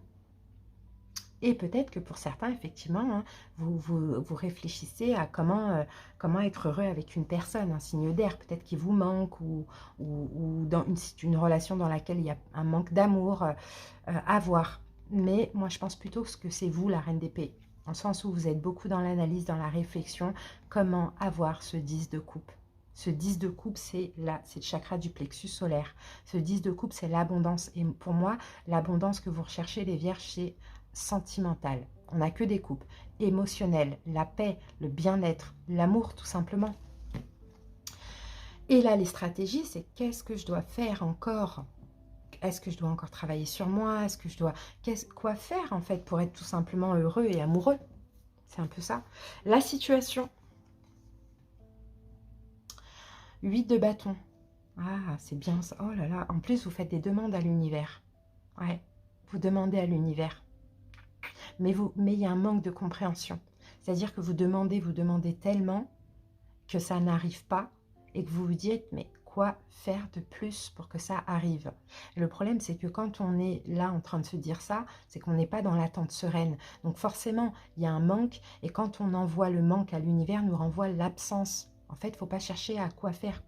S1: Et peut-être que pour certains, effectivement, hein, vous réfléchissez à comment être heureux avec une personne, un signe d'air, peut-être qui vous manque, ou dans une relation dans laquelle il y a un manque d'amour à voir. Mais moi, je pense plutôt que c'est vous, la reine d'épée, en le sens où vous êtes beaucoup dans l'analyse, dans la réflexion, comment avoir ce 10 de coupe. Ce 10 de coupe, c'est le chakra du plexus solaire. Ce 10 de coupe, c'est l'abondance. Et pour moi, l'abondance que vous recherchez, les vierges, c'est sentimentale. On n'a que des coupes émotionnelles, la paix, le bien-être, l'amour tout simplement. Et là, les stratégies, c'est qu'est-ce que je dois faire encore? Est-ce que je dois encore travailler sur moi? Est-ce que je dois... Quoi faire en fait pour être tout simplement heureux et amoureux? C'est un peu ça. La situation. 8 de bâton. Ah, c'est bien ça. Oh là là. En plus, vous faites des demandes à l'univers. Ouais, vous demandez à l'univers. Mais il y a un manque de compréhension. C'est-à-dire que vous demandez tellement que ça n'arrive pas et que vous vous dites, mais quoi faire de plus pour que ça arrive? Et le problème, c'est que quand on est là en train de se dire ça, c'est qu'on n'est pas dans l'attente sereine. Donc forcément, il y a un manque et quand on envoie le manque à l'univers, nous renvoie l'absence. En fait, il ne faut pas chercher à quoi faire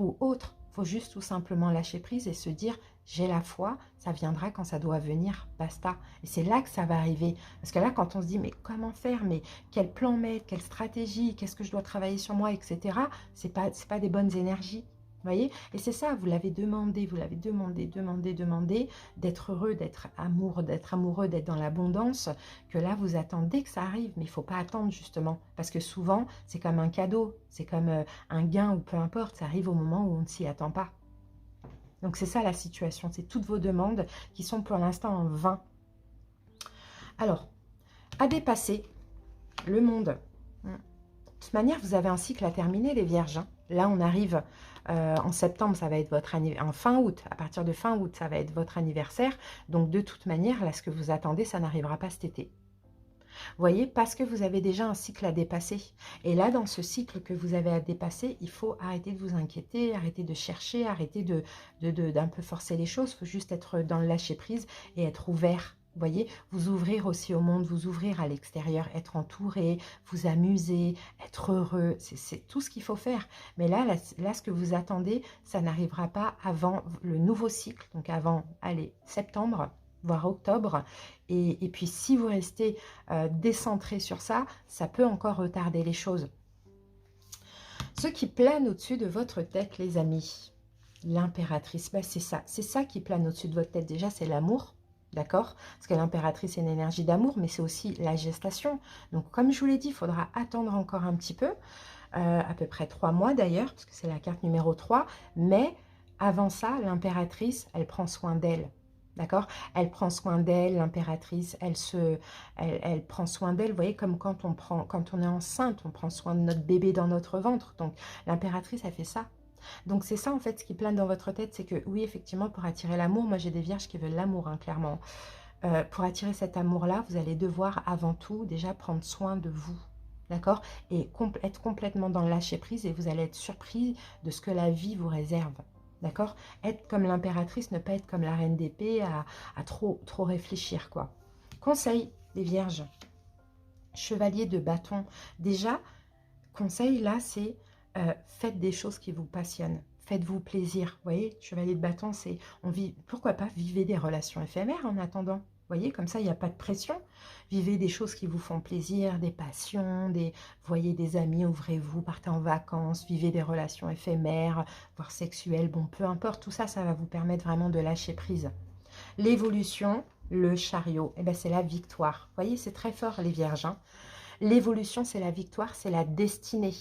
S1: ou autre. Il faut juste tout simplement lâcher prise et se dire, j'ai la foi, ça viendra quand ça doit venir, basta. Et c'est là que ça va arriver. Parce que là, quand on se dit, mais comment faire, mais quel plan mettre, quelle stratégie, qu'est-ce que je dois travailler sur moi, etc. C'est pas des bonnes énergies. Vous voyez? Et c'est ça, vous l'avez demandé, d'être heureux, d'être amoureux, d'être dans l'abondance, que là, vous attendez que ça arrive. Mais il ne faut pas attendre, justement. Parce que souvent, c'est comme un cadeau, c'est comme un gain ou peu importe, ça arrive au moment où on ne s'y attend pas. Donc c'est ça la situation, c'est toutes vos demandes qui sont pour l'instant en vain. Alors, à dépasser le monde. De toute manière, vous avez un cycle à terminer, les vierges. Hein. Là, on arrive en septembre, ça va être votre anniversaire. En fin août, à partir de fin août, ça va être votre anniversaire. Donc de toute manière, là, ce que vous attendez, ça n'arrivera pas cet été. Vous voyez, parce que vous avez déjà un cycle à dépasser. Et là, dans ce cycle que vous avez à dépasser, il faut arrêter de vous inquiéter, arrêter de chercher, arrêter d'un peu forcer les choses. Il faut juste être dans le lâcher-prise et être ouvert. Vous voyez, vous ouvrir aussi au monde, vous ouvrir à l'extérieur, être entouré, vous amuser, être heureux. C'est tout ce qu'il faut faire. Mais là, ce que vous attendez, ça n'arrivera pas avant le nouveau cycle. Donc avant, allez, septembre, voire octobre. Et puis, si vous restez décentré sur ça, ça peut encore retarder les choses. Ce qui plane au-dessus de votre tête, les amis, l'impératrice, ben c'est ça qui plane au-dessus de votre tête. Déjà, c'est l'amour, d'accord? Parce que l'impératrice est une énergie d'amour, mais c'est aussi la gestation. Donc, comme je vous l'ai dit, il faudra attendre encore un petit peu, à peu près 3 mois d'ailleurs, parce que c'est la carte numéro 3. Mais avant ça, l'impératrice, elle prend soin d'elle. D'accord? Elle prend soin d'elle, l'impératrice, elle prend soin d'elle. Vous voyez, comme quand on est enceinte, on prend soin de notre bébé dans notre ventre. Donc, l'impératrice, elle fait ça. Donc, c'est ça, en fait, ce qui plane dans votre tête, c'est que, oui, effectivement, pour attirer l'amour, moi, j'ai des vierges qui veulent l'amour, hein, clairement. Pour attirer cet amour-là, vous allez devoir, avant tout, déjà prendre soin de vous. D'accord? Et être complètement dans le lâcher-prise et vous allez être surpris de ce que la vie vous réserve. D'accord? Être comme l'impératrice, ne pas être comme la reine d'épée, à trop réfléchir, quoi. Conseil des vierges. Chevalier de bâton. Déjà, conseil là, c'est faites des choses qui vous passionnent. Faites-vous plaisir. Vous voyez, chevalier de bâton, c'est pourquoi pas vivez des relations éphémères en attendant. Vous voyez, comme ça, il n'y a pas de pression. Vivez des choses qui vous font plaisir, des passions, voyez des amis, ouvrez-vous, partez en vacances, vivez des relations éphémères, voire sexuelles, bon, peu importe. Tout ça, ça va vous permettre vraiment de lâcher prise. L'évolution, le chariot, eh ben, c'est la victoire. Vous voyez, c'est très fort, les vierges. Hein. L'évolution, c'est la victoire, c'est la destinée.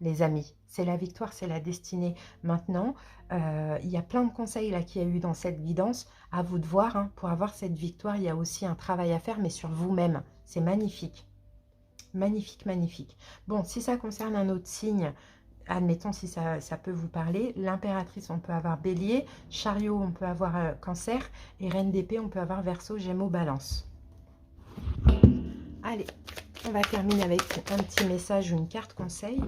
S1: les amis. C'est la victoire, c'est la destinée. Maintenant, il y a plein de conseils là qu'il y a eu dans cette guidance. À vous de voir, hein. Pour avoir cette victoire, il y a aussi un travail à faire, mais sur vous-même. C'est magnifique. Magnifique, magnifique. Bon, si ça concerne un autre signe, admettons si ça peut vous parler, l'impératrice, on peut avoir bélier, chariot, on peut avoir cancer, et reine d'épée, on peut avoir verseau, gémeaux, balance. Allez, on va terminer avec un petit message ou une carte conseil.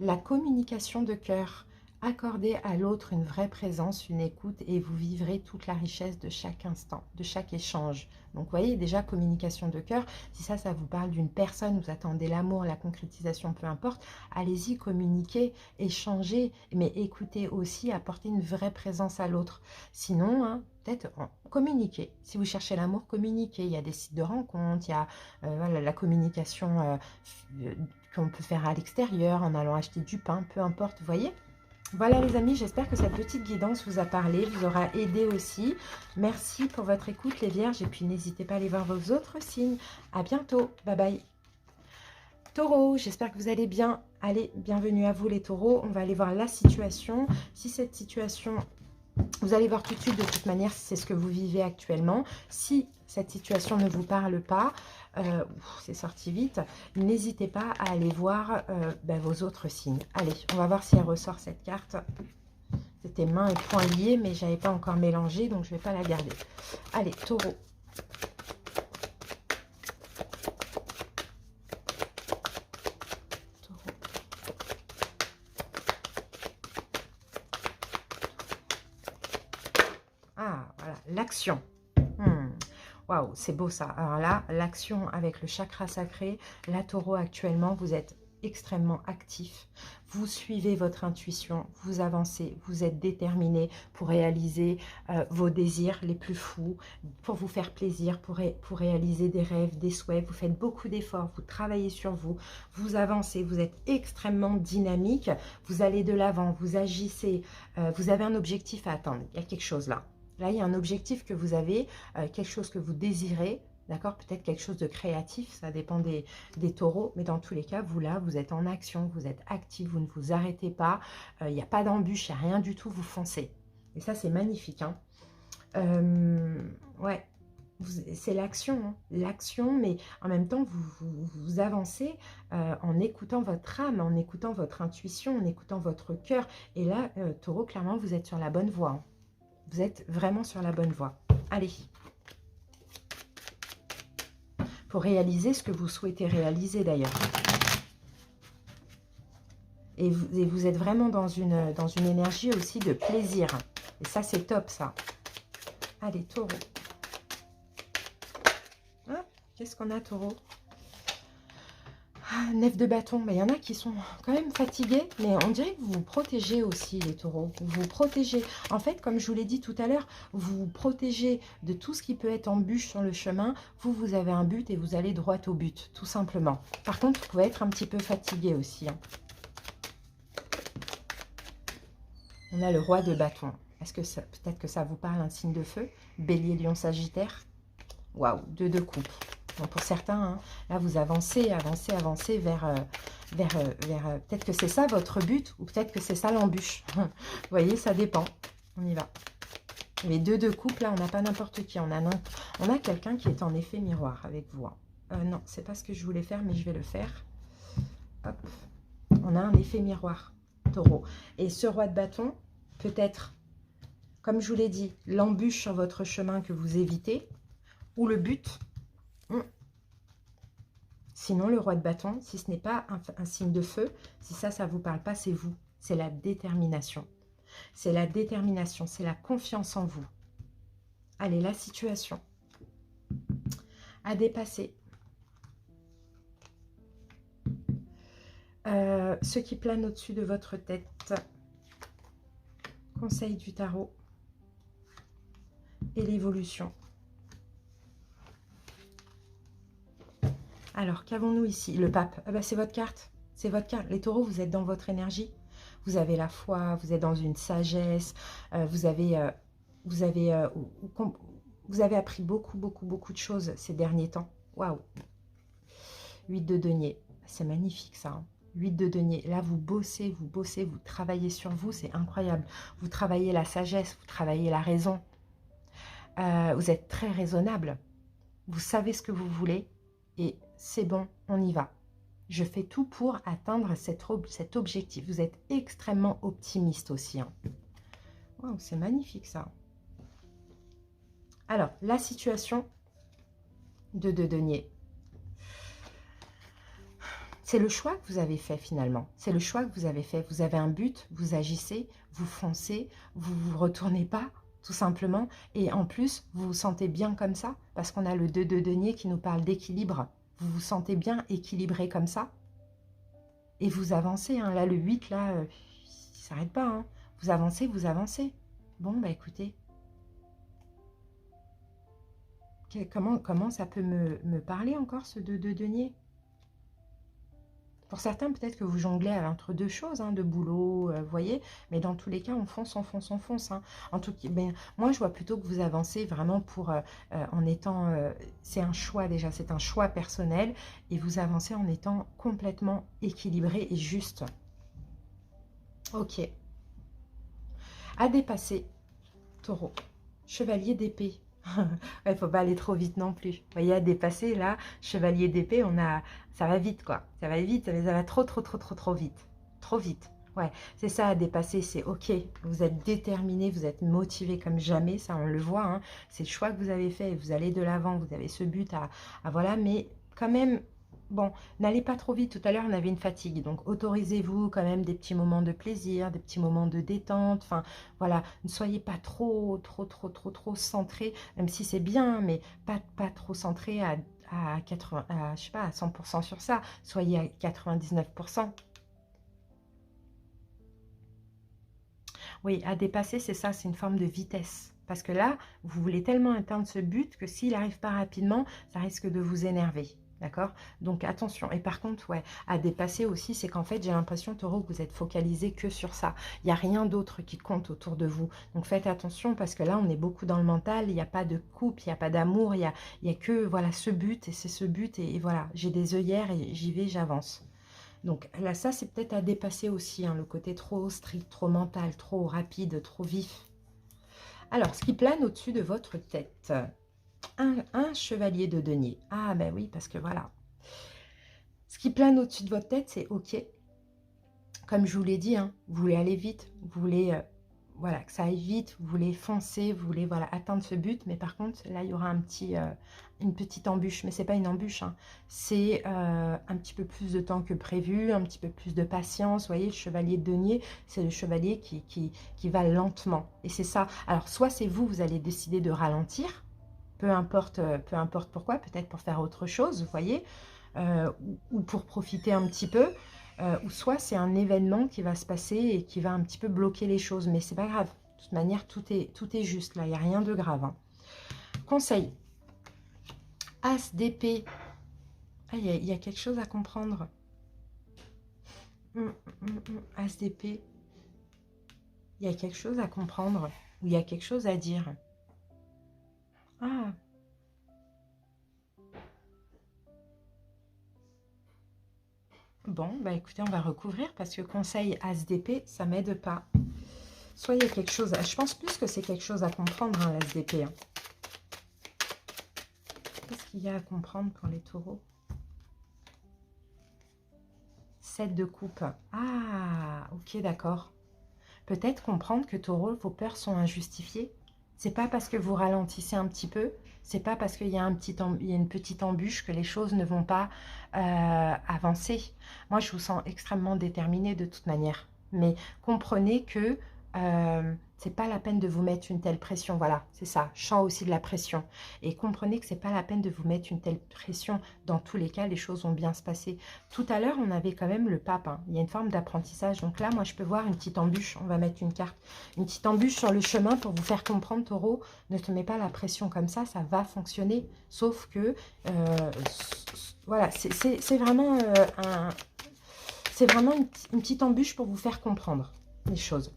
S1: La communication de cœur. Accordez à l'autre une vraie présence, une écoute et vous vivrez toute la richesse de chaque instant, de chaque échange. Donc, vous voyez, déjà, communication de cœur, si ça vous parle d'une personne, vous attendez l'amour, la concrétisation, peu importe, allez-y, communiquez, échangez, mais écoutez aussi, apportez une vraie présence à l'autre. Sinon, hein, peut-être communiquez. Si vous cherchez l'amour, communiquez. Il y a des sites de rencontres, il y a voilà, la communication qu'on peut faire à l'extérieur, en allant acheter du pain, peu importe, vous voyez. Voilà les amis, j'espère que cette petite guidance vous a parlé, vous aura aidé aussi. Merci pour votre écoute les vierges et puis n'hésitez pas à aller voir vos autres signes. À bientôt, bye bye. Taureau, j'espère que vous allez bien. Allez, bienvenue à vous les taureaux. On va aller voir la situation. Si cette situation, vous allez voir tout de suite de toute manière si c'est ce que vous vivez actuellement. Si cette situation ne vous parle pas, c'est sorti vite, n'hésitez pas à aller voir vos autres signes. Allez, on va voir si elle ressort cette carte. C'était main et poing liés, mais je n'avais pas encore mélangé, donc je ne vais pas la garder. Allez, taureau. Ah, voilà, l'action. Waouh, c'est beau ça. Alors là, l'action avec le chakra sacré, la taureau actuellement, vous êtes extrêmement actif. Vous suivez votre intuition, vous avancez, vous êtes déterminé pour réaliser vos désirs les plus fous, pour vous faire plaisir, pour réaliser des rêves, des souhaits. Vous faites beaucoup d'efforts, vous travaillez sur vous, vous avancez, vous êtes extrêmement dynamique, vous allez de l'avant, vous agissez, vous avez un objectif à atteindre. Il y a quelque chose là. Là, il y a un objectif que vous avez, quelque chose que vous désirez, d'accord? Peut-être quelque chose de créatif, ça dépend des taureaux. Mais dans tous les cas, vous là, vous êtes en action, vous êtes actif, vous ne vous arrêtez pas. Il n'y a pas d'embûche, il n'y a rien du tout, vous foncez. Et ça, c'est magnifique. Hein. Ouais, c'est l'action. Hein. L'action, mais en même temps, vous avancez en écoutant votre âme, en écoutant votre intuition, en écoutant votre cœur. Et là, taureau, clairement, vous êtes sur la bonne voie. Hein. Vous êtes vraiment sur la bonne voie. Allez. Pour réaliser ce que vous souhaitez réaliser d'ailleurs. Et vous êtes vraiment dans une énergie aussi de plaisir. Et ça, c'est top, ça. Allez, taureau. Ah, qu'est-ce qu'on a, taureau? Ah, 9 de bâton, mais il y en a qui sont quand même fatigués, mais on dirait que vous vous protégez aussi, les taureaux. Vous vous protégez. En fait, comme je vous l'ai dit tout à l'heure, vous vous protégez de tout ce qui peut être embûche sur le chemin. Vous avez un but et vous allez droit au but, tout simplement. Par contre, vous pouvez être un petit peu fatigué aussi. Hein. On a le roi de bâton. Est-ce que peut-être que ça vous parle, un signe de feu? Bélier, lion, sagittaire. Waouh, 2 de coupe. Bon, pour certains, hein, là, vous avancez vers peut-être que c'est ça votre but, ou peut-être que c'est ça l'embûche. Vous voyez, ça dépend. On y va. Les 2 de coupe, là, on n'a pas n'importe qui. On a quelqu'un qui est en effet miroir avec vous. Hein. Non, c'est pas ce que je voulais faire, mais je vais le faire. Hop. On a un effet miroir, taureau. Et ce roi de bâton, peut-être, comme je vous l'ai dit, l'embûche sur votre chemin que vous évitez, ou le but. Sinon, le roi de bâton, si ce n'est pas un signe de feu, si ça ne vous parle pas, c'est vous. C'est la détermination. C'est la détermination, c'est la confiance en vous. Allez, la situation à dépasser. Ce qui plane au-dessus de votre tête. Conseil du tarot. Et l'évolution. Alors, qu'avons-nous ici? Le pape. Ah bah, c'est votre carte. C'est votre carte. Les taureaux, vous êtes dans votre énergie. Vous avez la foi, vous êtes dans une sagesse. Vous avez appris beaucoup de choses ces derniers temps. Waouh! 8 de denier. C'est magnifique ça, hein. 8 de denier. Là, vous bossez, vous travaillez sur vous. C'est incroyable. Vous travaillez la sagesse, vous travaillez la raison. Vous êtes très raisonnable. Vous savez ce que vous voulez. Et c'est bon, on y va. Je fais tout pour atteindre cet objectif. Vous êtes extrêmement optimiste aussi, hein. Wow, c'est magnifique ça. Alors, la situation de denier. C'est le choix que vous avez fait finalement. C'est le choix que vous avez fait. Vous avez un but, vous agissez, vous foncez, vous ne vous retournez pas, tout simplement. Et en plus, vous vous sentez bien comme ça, parce qu'on a le 2 de denier qui nous parle d'équilibre. Vous vous sentez bien équilibré comme ça. Et vous avancez, hein. Là, le 8, là, il ne s'arrête pas, hein. Vous avancez, vous avancez. Bon, bah écoutez. Comment ça peut me parler encore, ce 2 de denier? Pour certains, peut-être que vous jonglez entre deux choses, hein, de boulot, vous voyez, mais dans tous les cas, on fonce, on fonce, on fonce, hein. En tout cas, ben, moi, je vois plutôt que vous avancez vraiment en étant... c'est un choix déjà, c'est un choix personnel, et vous avancez en étant complètement équilibré et juste. Ok. À dépasser, taureau, chevalier d'épée. Il ne faut pas aller trop vite non plus. Vous voyez, à dépasser, là, chevalier d'épée, ça va vite, quoi. Ça va vite, mais ça va trop vite. Trop vite. Ouais, c'est ça, à dépasser, c'est ok. Vous êtes déterminé, vous êtes motivé comme jamais, ça, on le voit, hein. C'est le choix que vous avez fait, vous allez de l'avant, vous avez ce but voilà, mais quand même... Bon, n'allez pas trop vite. Tout à l'heure, on avait une fatigue. Donc, autorisez-vous quand même des petits moments de plaisir, des petits moments de détente. Enfin, voilà, ne soyez pas trop centré, même si c'est bien, mais pas trop centré à 80, je sais pas, à 100% sur ça. Soyez à 99%. Oui, à dépasser, c'est ça, c'est une forme de vitesse. Parce que là, vous voulez tellement atteindre ce but que s'il n'arrive pas rapidement, ça risque de vous énerver. D'accord? Donc attention. Et par contre, ouais, à dépasser aussi, c'est qu'en fait, j'ai l'impression, taureau, que vous êtes focalisé que sur ça. Il n'y a rien d'autre qui compte autour de vous. Donc faites attention parce que là, on est beaucoup dans le mental. Il n'y a pas de couple, il n'y a pas d'amour. Il y a que voilà, ce but et c'est ce but. Et voilà, j'ai des œillères et j'y vais, j'avance. Donc là, ça, c'est peut-être à dépasser aussi, hein, le côté trop strict, trop mental, trop rapide, trop vif. Alors, ce qui plane au-dessus de votre tête... Un chevalier de denier. Ah ben oui, parce que voilà. Ce qui plane au-dessus de votre tête, c'est ok. Comme je vous l'ai dit, hein, vous voulez aller vite, vous voulez voilà, que ça aille vite, vous voulez foncer, vous voulez voilà, atteindre ce but. Mais par contre, là, il y aura une petite embûche. Mais ce n'est pas une embûche, hein. C'est un petit peu plus de temps que prévu, un petit peu plus de patience. Vous voyez, le chevalier de denier, c'est le chevalier qui va lentement. Et c'est ça. Alors, soit c'est vous, vous allez décider de ralentir, peu importe pourquoi, peut-être pour faire autre chose, vous voyez, ou pour profiter un petit peu, ou soit c'est un événement qui va se passer et qui va un petit peu bloquer les choses, mais c'est pas grave. De toute manière, tout est juste là, il n'y a rien de grave, hein. Conseil, As d'épée. Ah, il y a quelque chose à comprendre. As d'épée. Il y a quelque chose à comprendre, ou il y a quelque chose à dire. Ah. Bon, bah écoutez, on va recouvrir parce que conseil As d'épée, ça m'aide pas. Soit il y a quelque chose, je pense plus que c'est quelque chose à comprendre, hein, l'As d'épée, hein. Qu'est-ce qu'il y a à comprendre pour les taureaux? 7 de coupe. Ah, ok, d'accord. Peut-être comprendre que taureau, vos peurs sont injustifiées. C'est pas parce que vous ralentissez un petit peu, c'est pas parce qu'il y a une petite embûche que les choses ne vont pas avancer. Moi, je vous sens extrêmement déterminée de toute manière. Mais comprenez que c'est pas la peine de vous mettre une telle pression. Voilà, c'est ça. Je sens aussi de la pression. Et comprenez que c'est pas la peine de vous mettre une telle pression. Dans tous les cas, les choses vont bien se passer. Tout à l'heure, on avait quand même le pape, hein. Il y a une forme d'apprentissage. Donc là, moi, je peux voir une petite embûche. On va mettre une carte. Une petite embûche sur le chemin pour vous faire comprendre, taureau. Ne te mets pas la pression comme ça va fonctionner. Sauf que, voilà, c'est vraiment, une petite embûche pour vous faire comprendre les choses.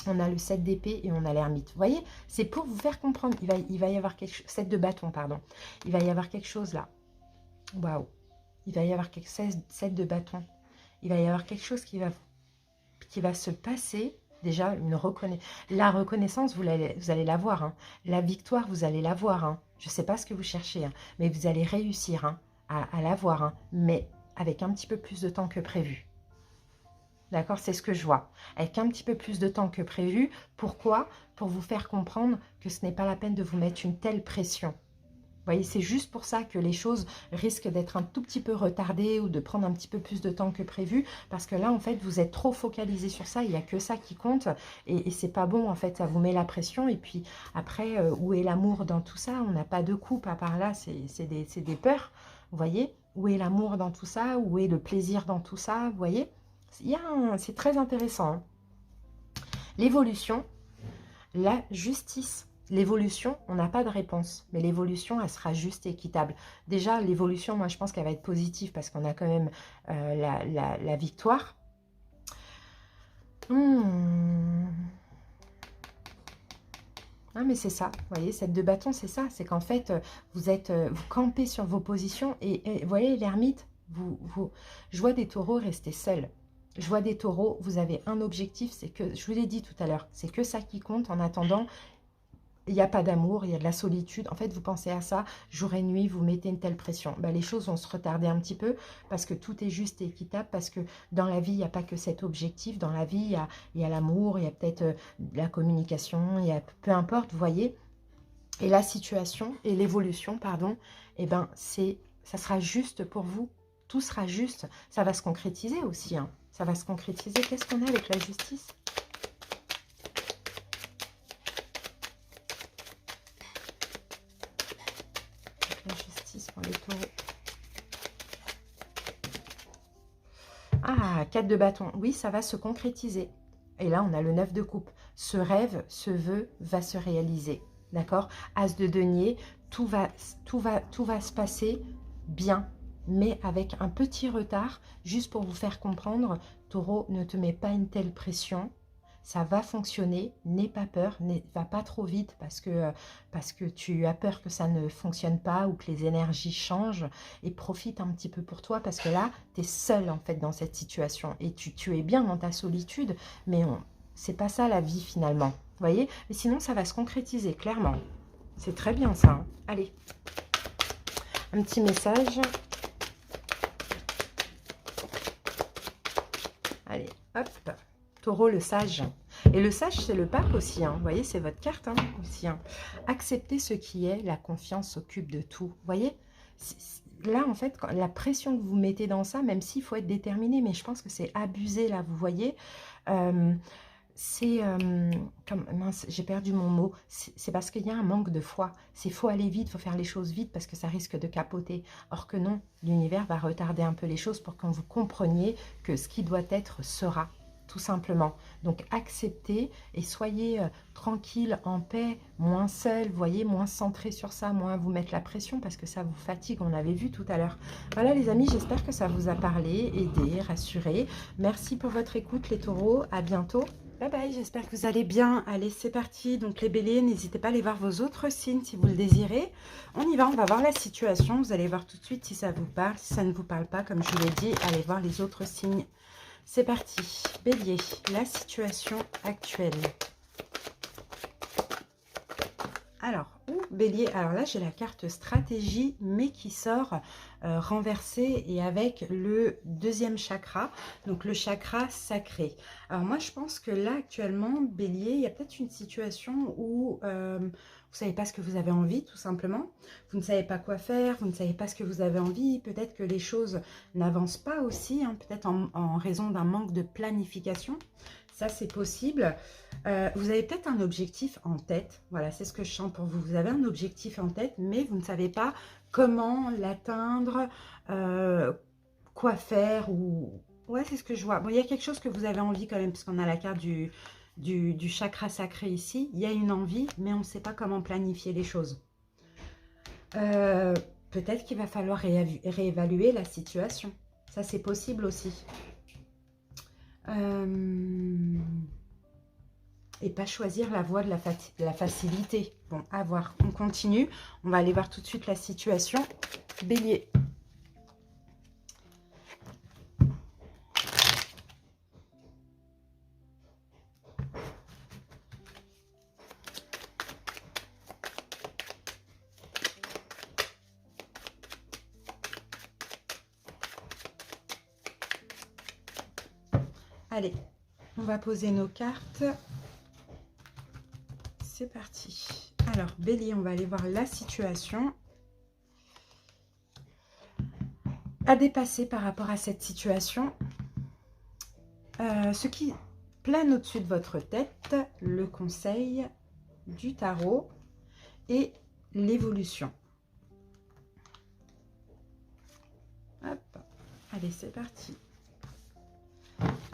S1: On a le 7 d'épée et on a l'ermite. Vous voyez, c'est pour vous faire comprendre. Il va y avoir quelque chose... 7 de bâton, pardon. Il va y avoir quelque chose là. Waouh. il va y avoir 7 de bâton. Il va y avoir quelque chose qui va se passer. Déjà, la reconnaissance, vous allez la voir. Hein. La victoire, vous allez la voir. Hein. Je ne sais pas ce que vous cherchez, hein, mais vous allez réussir hein, à la voir. Hein, mais avec un petit peu plus de temps que prévu. D'accord, c'est ce que je vois. Avec un petit peu plus de temps que prévu. Pourquoi? Pour vous faire comprendre que ce n'est pas la peine de vous mettre une telle pression. Vous voyez, c'est juste pour ça que les choses risquent d'être un tout petit peu retardées ou de prendre un petit peu plus de temps que prévu. Parce que là, en fait, vous êtes trop focalisé sur ça. Il n'y a que ça qui compte. Et c'est pas bon, en fait. Ça vous met la pression. Et puis, après, où est l'amour dans tout ça? On n'a pas de coupe à part là. C'est des peurs. Vous voyez? Où est l'amour dans tout ça? Où est le plaisir dans tout ça? Vous voyez? C'est très intéressant. Hein. L'évolution, la justice. L'évolution, on n'a pas de réponse, mais l'évolution, elle sera juste et équitable. Déjà, l'évolution, moi, je pense qu'elle va être positive parce qu'on a quand même la victoire. Ah, mais c'est ça, vous voyez, cette 2 bâtons, c'est ça. C'est qu'en fait, vous campez sur vos positions et vous voyez, l'ermite, je vois des taureaux rester seuls. Je vois des taureaux, vous avez un objectif, c'est que, je vous l'ai dit tout à l'heure, c'est que ça qui compte. En attendant, il n'y a pas d'amour, il y a de la solitude. En fait, vous pensez à ça, jour et nuit, vous mettez une telle pression. Ben, les choses vont se retarder un petit peu parce que tout est juste et équitable, parce que dans la vie, il n'y a pas que cet objectif. Dans la vie, il y a l'amour, il y a peut-être la communication, il y a peu importe, vous voyez. Et la situation et l'évolution, pardon, eh ben, ça sera juste pour vous. Tout sera juste. Ça va se concrétiser aussi. Hein. Ça va se concrétiser. Qu'est-ce qu'on a avec la justice ? La justice pour les taureaux. Ah, 4 de bâton. Oui, ça va se concrétiser. Et là, on a le 9 de coupe. Ce rêve, ce vœu va se réaliser. D'accord? As de denier, tout va se passer bien, mais avec un petit retard, juste pour vous faire comprendre, Taureau, ne te mets pas une telle pression. Ça va fonctionner, n'aie pas peur, va pas trop vite parce que tu as peur que ça ne fonctionne pas ou que les énergies changent, et profite un petit peu pour toi parce que là, tu es seul en fait dans cette situation et tu es bien dans ta solitude, mais c'est pas ça la vie finalement, vous voyez? Mais sinon, ça va se concrétiser clairement. C'est très bien ça. Hein. Allez, un petit message. Allez, hop. Taureau, le sage. Et le sage, c'est le pape aussi. Hein. Vous voyez, c'est votre carte hein, aussi. Hein. Accepter ce qui est, la confiance s'occupe de tout. Vous voyez, là, en fait, la pression que vous mettez dans ça, même s'il faut être déterminé, mais je pense que c'est abusé, là, vous voyez. C'est mince, j'ai perdu mon mot. C'est parce qu'il y a un manque de foi. C'est faut aller vite, faut faire les choses vite parce que ça risque de capoter. Or que non, l'univers va retarder un peu les choses pour que vous compreniez que ce qui doit être sera. Tout simplement. Donc, acceptez et soyez tranquille, en paix, moins seul, vous voyez, moins centré sur ça, moins vous mettre la pression parce que ça vous fatigue, on l'avait vu tout à l'heure. Voilà les amis, j'espère que ça vous a parlé, aidé, rassuré. Merci pour votre écoute les taureaux, à bientôt. Bye bye, j'espère que vous allez bien. Allez, c'est parti. Donc les béliers, n'hésitez pas à aller voir vos autres signes si vous le désirez. On y va, on va voir la situation. Vous allez voir tout de suite si ça vous parle. Si ça ne vous parle pas, comme je vous l'ai dit, allez voir les autres signes. C'est parti. Bélier, la situation actuelle. Alors, Bélier, alors là j'ai la carte stratégie, mais qui sort renversée et avec le 2e chakra, donc le chakra sacré. Alors moi je pense que là actuellement, Bélier, il y a peut-être une situation où vous ne savez pas ce que vous avez envie tout simplement, vous ne savez pas quoi faire, vous ne savez pas ce que vous avez envie, peut-être que les choses n'avancent pas aussi, hein, peut-être en raison d'un manque de planification. Ça, c'est possible. Vous avez peut-être un objectif en tête. Voilà, c'est ce que je sens pour vous. Vous avez un objectif en tête, mais vous ne savez pas comment l'atteindre, quoi faire. Ou ouais, c'est ce que je vois. Bon, il y a quelque chose que vous avez envie quand même, parce qu'on a la carte du chakra sacré ici. Il y a une envie, mais on ne sait pas comment planifier les choses. Peut-être qu'il va falloir réévaluer la situation. Ça, c'est possible aussi. Et pas choisir la voie de la facilité. Bon, à voir. On continue. On va aller voir tout de suite la situation. Bélier. Allez, on va poser nos cartes. C'est parti. Alors, Bélier, on va aller voir la situation à dépasser par rapport à cette situation. Ce qui plane au-dessus de votre tête, le conseil du tarot et l'évolution. Hop, allez, c'est parti.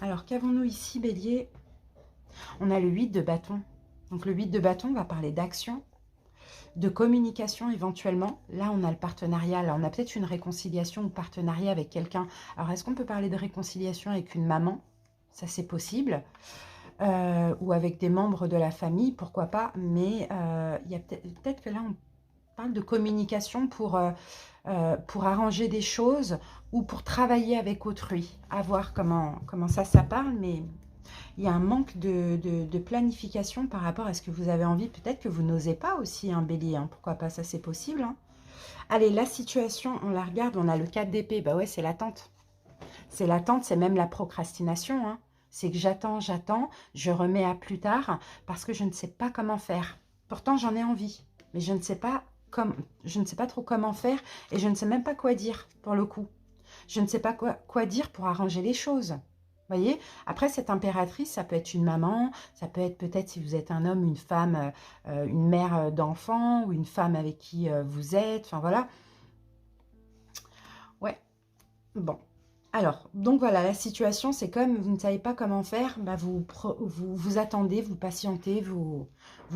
S1: Alors, qu'avons-nous ici, Bélier? On a le 8 de bâton. Donc, le 8 de bâton va parler d'action, de communication éventuellement. Là, on a le partenariat. Là, on a peut-être une réconciliation ou partenariat avec quelqu'un. Alors, est-ce qu'on peut parler de réconciliation avec une maman? Ça, c'est possible. Ou avec des membres de la famille, pourquoi pas. Mais il y a peut-être que là, on parle de communication pour arranger des choses ou pour travailler avec autrui. À voir comment ça parle, mais il y a un manque de planification par rapport à ce que vous avez envie. Peut-être que vous n'osez pas aussi, un bélier, hein, pourquoi pas, ça c'est possible. Hein. Allez, la situation, on la regarde, on a le 4 d'épée, bah ouais, c'est l'attente. C'est l'attente, c'est même la procrastination, hein. C'est que j'attends, je remets à plus tard parce que je ne sais pas comment faire. Pourtant, j'en ai envie, mais je ne sais pas trop comment faire et je ne sais même pas quoi dire pour le coup. Je ne sais pas quoi dire pour arranger les choses. Voyez, après cette impératrice, ça peut être une maman, ça peut être peut-être si vous êtes un homme, une femme, une mère d'enfant ou une femme avec qui vous êtes, enfin voilà. Ouais, bon. Alors, donc voilà, la situation, c'est comme vous ne savez pas comment faire, bah vous attendez, vous patientez, vous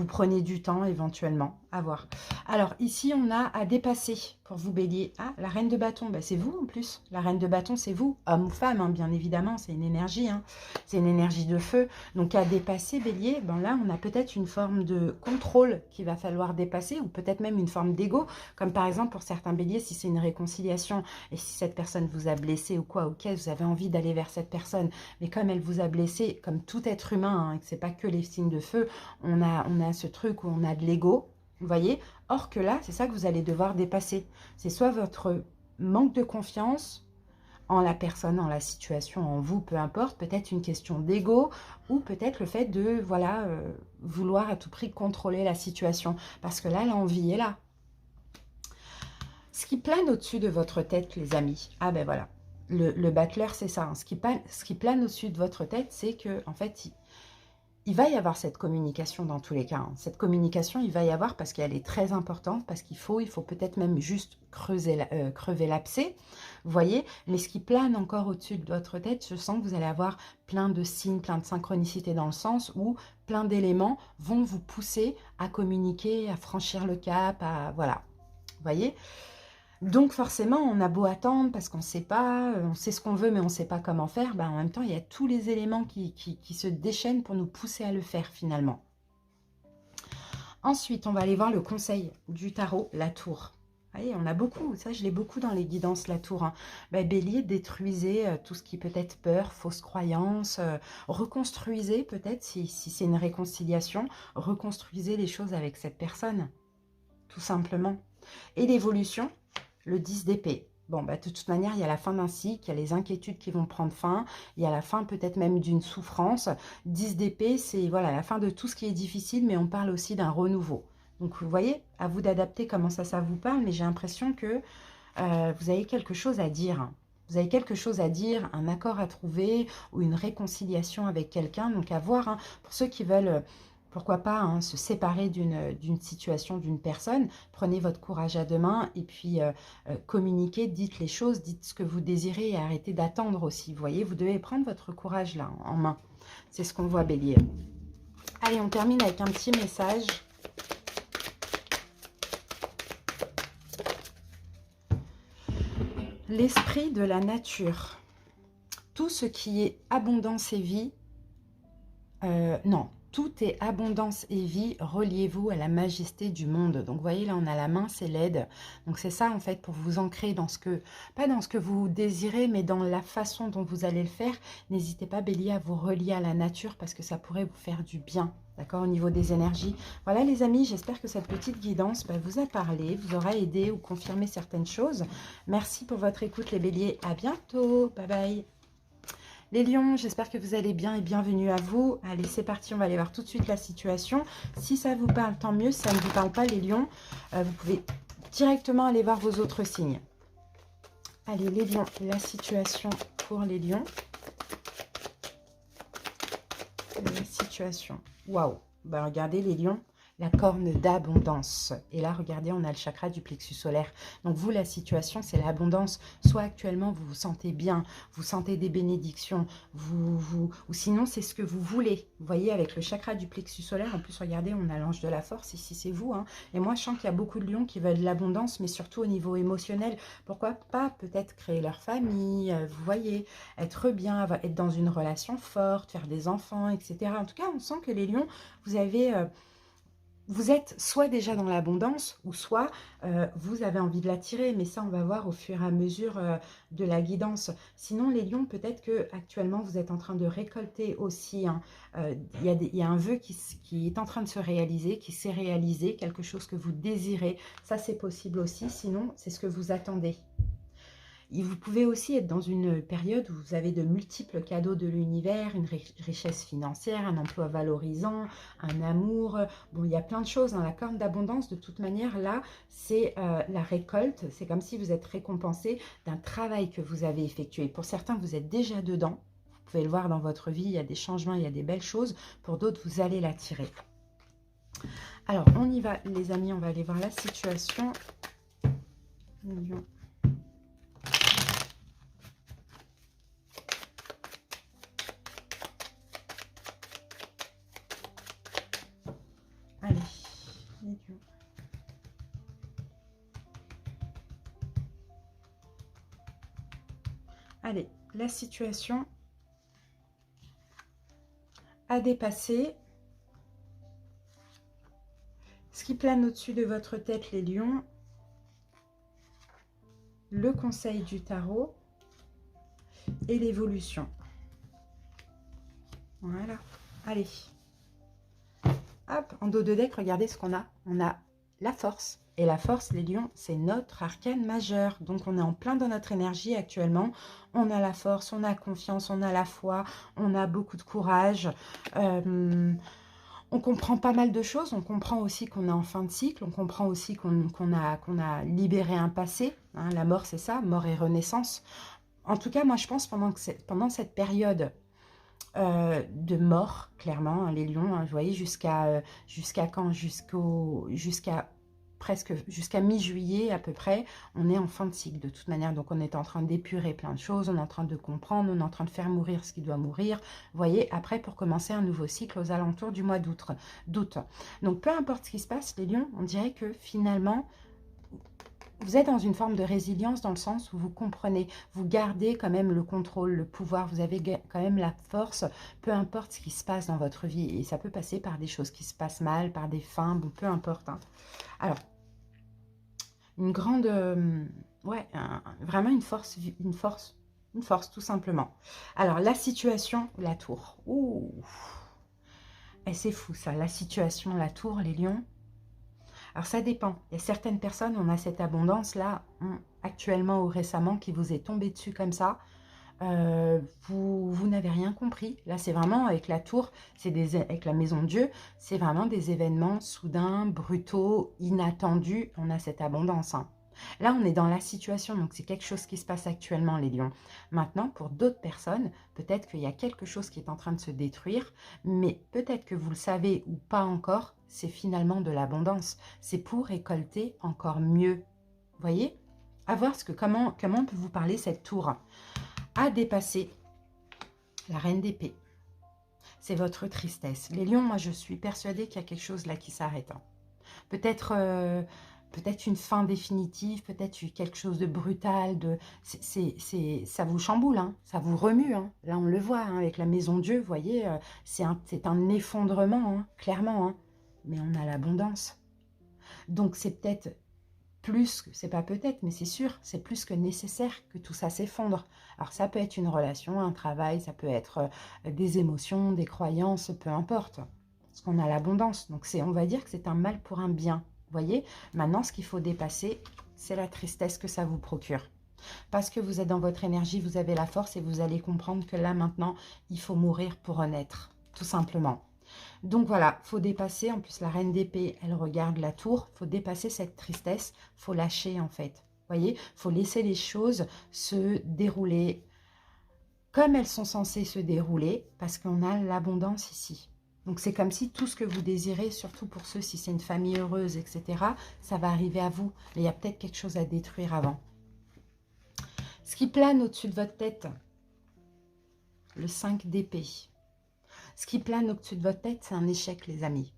S1: prenez du temps éventuellement, à voir. Alors, ici, on a à dépasser pour vous, Bélier. Ah, la reine de bâton, bah, c'est vous en plus. La reine de bâton, c'est vous, homme ou femme, hein, bien évidemment, c'est une énergie. Hein. C'est une énergie de feu. Donc, à dépasser, Bélier, ben là, on a peut-être une forme de contrôle qu'il va falloir dépasser ou peut-être même une forme d'ego. Comme par exemple, pour certains Béliers, si c'est une réconciliation et si cette personne vous a blessé ou quoi, ok, vous avez envie d'aller vers cette personne, mais comme elle vous a blessé, comme tout être humain, hein, et que c'est pas que les signes de feu, on a ce truc où on a de l'ego, vous voyez. Or que là, c'est ça que vous allez devoir dépasser. C'est soit votre manque de confiance en la personne, en la situation, en vous, peu importe, peut-être une question d'ego, ou peut-être le fait de, voilà, vouloir à tout prix contrôler la situation. Parce que là, l'envie est là. Ce qui plane au-dessus de votre tête, les amis, ah ben voilà, le battleur, c'est ça. Hein. Ce qui plane au-dessus de votre tête, c'est que, en fait, il va y avoir cette communication dans tous les cas. Hein. Cette communication, il va y avoir parce qu'elle est très importante, parce qu'il faut peut-être même juste crever l'abcès, vous voyez. Mais ce qui plane encore au-dessus de votre tête, je sens que vous allez avoir plein de signes, plein de synchronicités dans le sens où plein d'éléments vont vous pousser à communiquer, à franchir le cap, à voilà, vous voyez. Donc forcément, on a beau attendre parce qu'on ne sait pas, on sait ce qu'on veut mais on ne sait pas comment faire, ben, en même temps, il y a tous les éléments qui se déchaînent pour nous pousser à le faire finalement. Ensuite, on va aller voir le conseil du tarot, la tour. Vous voyez, on a beaucoup, ça je l'ai beaucoup dans les guidances, la tour. Hein. Ben, Bélier, détruisez tout ce qui peut être peur, fausse croyance, reconstruisez peut-être si c'est une réconciliation, reconstruisez les choses avec cette personne, tout simplement. Et l'évolution, le 10 d'épée. Bon, bah, de toute manière, il y a la fin d'un cycle, il y a les inquiétudes qui vont prendre fin, il y a la fin peut-être même d'une souffrance. 10 d'épée, c'est voilà, la fin de tout ce qui est difficile, mais on parle aussi d'un renouveau. Donc, vous voyez, à vous d'adapter comment ça vous parle, mais j'ai l'impression que vous avez quelque chose à dire. Vous avez quelque chose à dire, un accord à trouver ou une réconciliation avec quelqu'un. Donc, à voir, hein, pour ceux qui veulent... Pourquoi pas hein, se séparer d'une situation, d'une personne. Prenez votre courage à deux mains et puis communiquez, dites les choses, dites ce que vous désirez et arrêtez d'attendre aussi. Vous voyez, vous devez prendre votre courage là en main. C'est ce qu'on voit, Bélier. Allez, on termine avec un petit message. L'esprit de la nature. Tout ce qui est abondance et vie, non. Tout est abondance et vie, reliez-vous à la majesté du monde. Donc, vous voyez, là, on a la main, c'est l'aide. Donc, c'est ça, en fait, pour vous ancrer dans ce que, pas dans ce que vous désirez, mais dans la façon dont vous allez le faire. N'hésitez pas, Bélier, à vous relier à la nature parce que ça pourrait vous faire du bien, d'accord, au niveau des énergies. Voilà, les amis, j'espère que cette petite guidance vous a parlé, vous aura aidé ou confirmé certaines choses. Merci pour votre écoute, les béliers. À bientôt. Bye bye. Les lions, j'espère que vous allez bien et bienvenue à vous. Allez, c'est parti, on va aller voir tout de suite la situation. Si ça vous parle, tant mieux. Si ça ne vous parle pas, les lions, vous pouvez directement aller voir vos autres signes. Allez, les lions, la situation pour les lions. La situation. Waouh. Ben, regardez les lions. La corne d'abondance. Et là, regardez, on a le chakra du plexus solaire. Donc, vous, la situation, c'est l'abondance. Soit actuellement, vous vous sentez bien, vous sentez des bénédictions, ou sinon, c'est ce que vous voulez. Vous voyez, avec le chakra du plexus solaire, en plus, regardez, on a l'ange de la force. Ici, c'est vous. Hein. Et moi, je sens qu'il y a beaucoup de lions qui veulent de l'abondance, mais surtout au niveau émotionnel. Pourquoi pas peut-être créer leur famille, vous voyez, être bien, être dans une relation forte, faire des enfants, etc. En tout cas, on sent que les lions, vous avez... vous êtes soit déjà dans l'abondance, ou soit vous avez envie de l'attirer. Mais ça, on va voir au fur et à mesure de la guidance. Sinon, les lions, peut-être que actuellement vous êtes en train de récolter aussi. Hein, il y a un vœu qui est en train de se réaliser, qui s'est réalisé, quelque chose que vous désirez. Ça, c'est possible aussi. Sinon, c'est ce que vous attendez. Et vous pouvez aussi être dans une période où vous avez de multiples cadeaux de l'univers, une richesse financière, un emploi valorisant, un amour. Bon, il y a plein de choses. Hein. La corne d'abondance, de toute manière, là, c'est la récolte. C'est comme si vous êtes récompensé d'un travail que vous avez effectué. Pour certains, vous êtes déjà dedans. Vous pouvez le voir dans votre vie, il y a des changements, il y a des belles choses. Pour d'autres, vous allez l'attirer. Alors, on y va, les amis. On va aller voir la situation. Allez, les lions. Allez, la situation a dépassé. Ce qui plane au-dessus de votre tête, les lions, le conseil du tarot et l'évolution. Voilà. Allez. Hop, en dos de deck, regardez ce qu'on a. On a la force. Et la force, les lions, c'est notre arcane majeur. Donc, on est en plein dans notre énergie actuellement. On a la force, on a confiance, on a la foi, on a beaucoup de courage. On comprend pas mal de choses. On comprend aussi qu'on est en fin de cycle. On comprend aussi qu'on a libéré un passé. Hein, la mort, c'est ça, mort et renaissance. En tout cas, moi, je pense pendant cette période de mort, clairement, hein, les lions, hein, vous voyez, jusqu'à quand? Jusqu'à mi-juillet à peu près, on est en fin de cycle de toute manière, donc on est en train d'épurer plein de choses, on est en train de comprendre, on est en train de faire mourir ce qui doit mourir, vous voyez, après pour commencer un nouveau cycle aux alentours du mois d'août. Donc peu importe ce qui se passe, les lions, on dirait que finalement, vous êtes dans une forme de résilience dans le sens où vous comprenez, vous gardez quand même le contrôle, le pouvoir, vous avez quand même la force, peu importe ce qui se passe dans votre vie. Et ça peut passer par des choses qui se passent mal, par des fins, bon, peu importe. Hein. Alors, une grande, ouais, vraiment une force tout simplement. Alors, la situation, la tour. Ouh, et c'est fou ça, la situation, la tour, les lions. Alors, ça dépend. Il y a certaines personnes, on a cette abondance-là, actuellement ou récemment, qui vous est tombée dessus comme ça. Vous n'avez rien compris. Là, c'est vraiment avec la tour, avec la maison de Dieu, c'est vraiment des événements soudains, brutaux, inattendus. On a cette abondance. Hein. Là, on est dans la situation, donc c'est quelque chose qui se passe actuellement, les lions. Maintenant, pour d'autres personnes, peut-être qu'il y a quelque chose qui est en train de se détruire, mais peut-être que vous le savez ou pas encore, c'est finalement de l'abondance. C'est pour récolter encore mieux. Vous voyez? À voir comment peut vous parler cette tour. À dépasser la reine d'épée. C'est votre tristesse. Les lions, moi, je suis persuadée qu'il y a quelque chose là qui s'arrête. Hein. Peut-être une fin définitive, peut-être quelque chose de brutal. Ça vous chamboule, hein, ça vous remue. Hein. Là, on le voit hein, avec la maison Dieu, vous voyez, c'est un effondrement, hein, clairement. Hein. Mais on a l'abondance. Donc, c'est peut-être c'est pas peut-être, mais c'est sûr, c'est plus que nécessaire que tout ça s'effondre. Alors, ça peut être une relation, un travail, ça peut être des émotions, des croyances, peu importe. Parce qu'on a l'abondance. Donc, on va dire que c'est un mal pour un bien. Vous voyez? Maintenant, ce qu'il faut dépasser, c'est la tristesse que ça vous procure. Parce que vous êtes dans votre énergie, vous avez la force et vous allez comprendre que là, maintenant, il faut mourir pour renaître, tout simplement. Donc voilà, faut dépasser, en plus la reine d'épée, elle regarde la tour, faut dépasser cette tristesse, faut lâcher en fait. Vous voyez, faut laisser les choses se dérouler comme elles sont censées se dérouler, parce qu'on a l'abondance ici. Donc c'est comme si tout ce que vous désirez, surtout pour ceux, si c'est une famille heureuse, etc., ça va arriver à vous. Mais il y a peut-être quelque chose à détruire avant. Ce qui plane au-dessus de votre tête, le 5 d'épée. Ce qui plane au-dessus de votre tête, c'est un échec, les amis.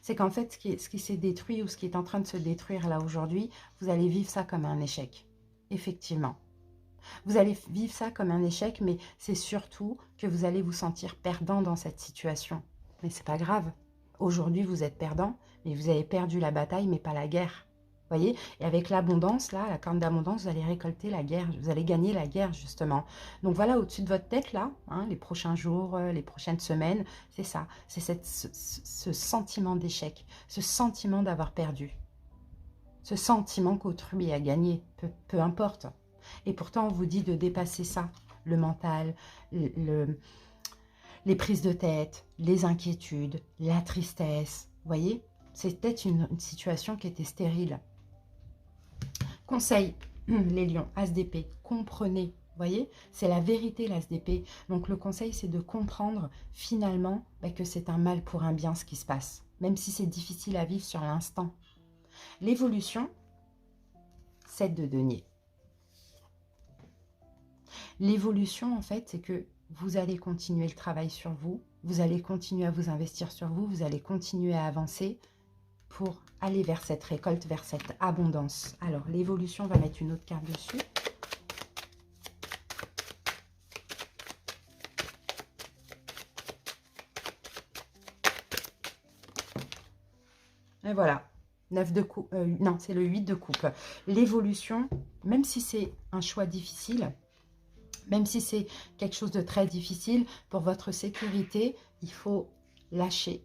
S1: C'est qu'en fait, ce qui s'est détruit ou ce qui est en train de se détruire là aujourd'hui, vous allez vivre ça comme un échec. Effectivement. Vous allez vivre ça comme un échec, mais c'est surtout que vous allez vous sentir perdant dans cette situation. Mais c'est pas grave. Aujourd'hui, vous êtes perdant, mais vous avez perdu la bataille, mais pas la guerre. Vous voyez? Et avec l'abondance, là, la corne d'abondance, vous allez récolter la guerre, vous allez gagner la guerre, justement. Donc voilà, au-dessus de votre tête, là, hein, les prochains jours, les prochaines semaines, c'est ça. C'est ce sentiment d'échec, ce sentiment d'avoir perdu. Ce sentiment qu'autrui a gagné, peu importe. Et pourtant, on vous dit de dépasser ça, le mental, les prises de tête, les inquiétudes, la tristesse. Vous voyez, c'est peut-être une situation qui était stérile. Conseil, les lions, as d'épée, comprenez. Vous voyez, c'est la vérité, l'as d'épée. Donc le conseil, c'est de comprendre finalement que c'est un mal pour un bien ce qui se passe. Même si c'est difficile à vivre sur l'instant. L'évolution, 7 de denier. L'évolution, en fait, c'est que vous allez continuer le travail sur vous, vous allez continuer à vous investir sur vous, vous allez continuer à avancer pour aller vers cette récolte, vers cette abondance. Alors, l'évolution, on va mettre une autre carte dessus. Et voilà, 9 de coupe, non, c'est le 8 de coupe. L'évolution, même si c'est un choix difficile, même si c'est quelque chose de très difficile, pour votre sécurité, il faut lâcher.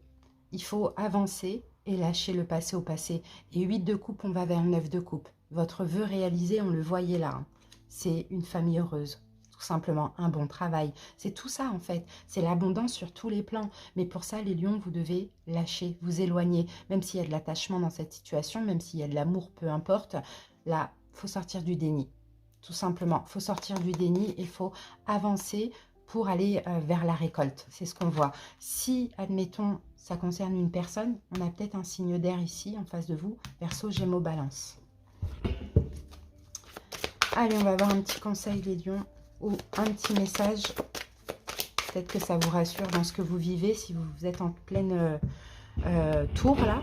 S1: Il faut avancer et lâcher le passé au passé. Et 8 de coupe, on va vers le 9 de coupe. Votre vœu réalisé, on le voyait là. Hein. C'est une famille heureuse. Tout simplement, un bon travail. C'est tout ça en fait. C'est l'abondance sur tous les plans. Mais pour ça, les lions, vous devez lâcher, vous éloigner. Même s'il y a de l'attachement dans cette situation, même s'il y a de l'amour, peu importe. Là, il faut sortir du déni. Tout simplement, il faut sortir du déni et il faut avancer pour aller vers la récolte. C'est ce qu'on voit. Si, admettons, ça concerne une personne, on a peut-être un signe d'air ici, en face de vous, Verseau, Gémeaux, Balance. Allez, on va avoir un petit conseil, les lions, ou un petit message. Peut-être que ça vous rassure dans ce que vous vivez, si vous êtes en pleine tour, là.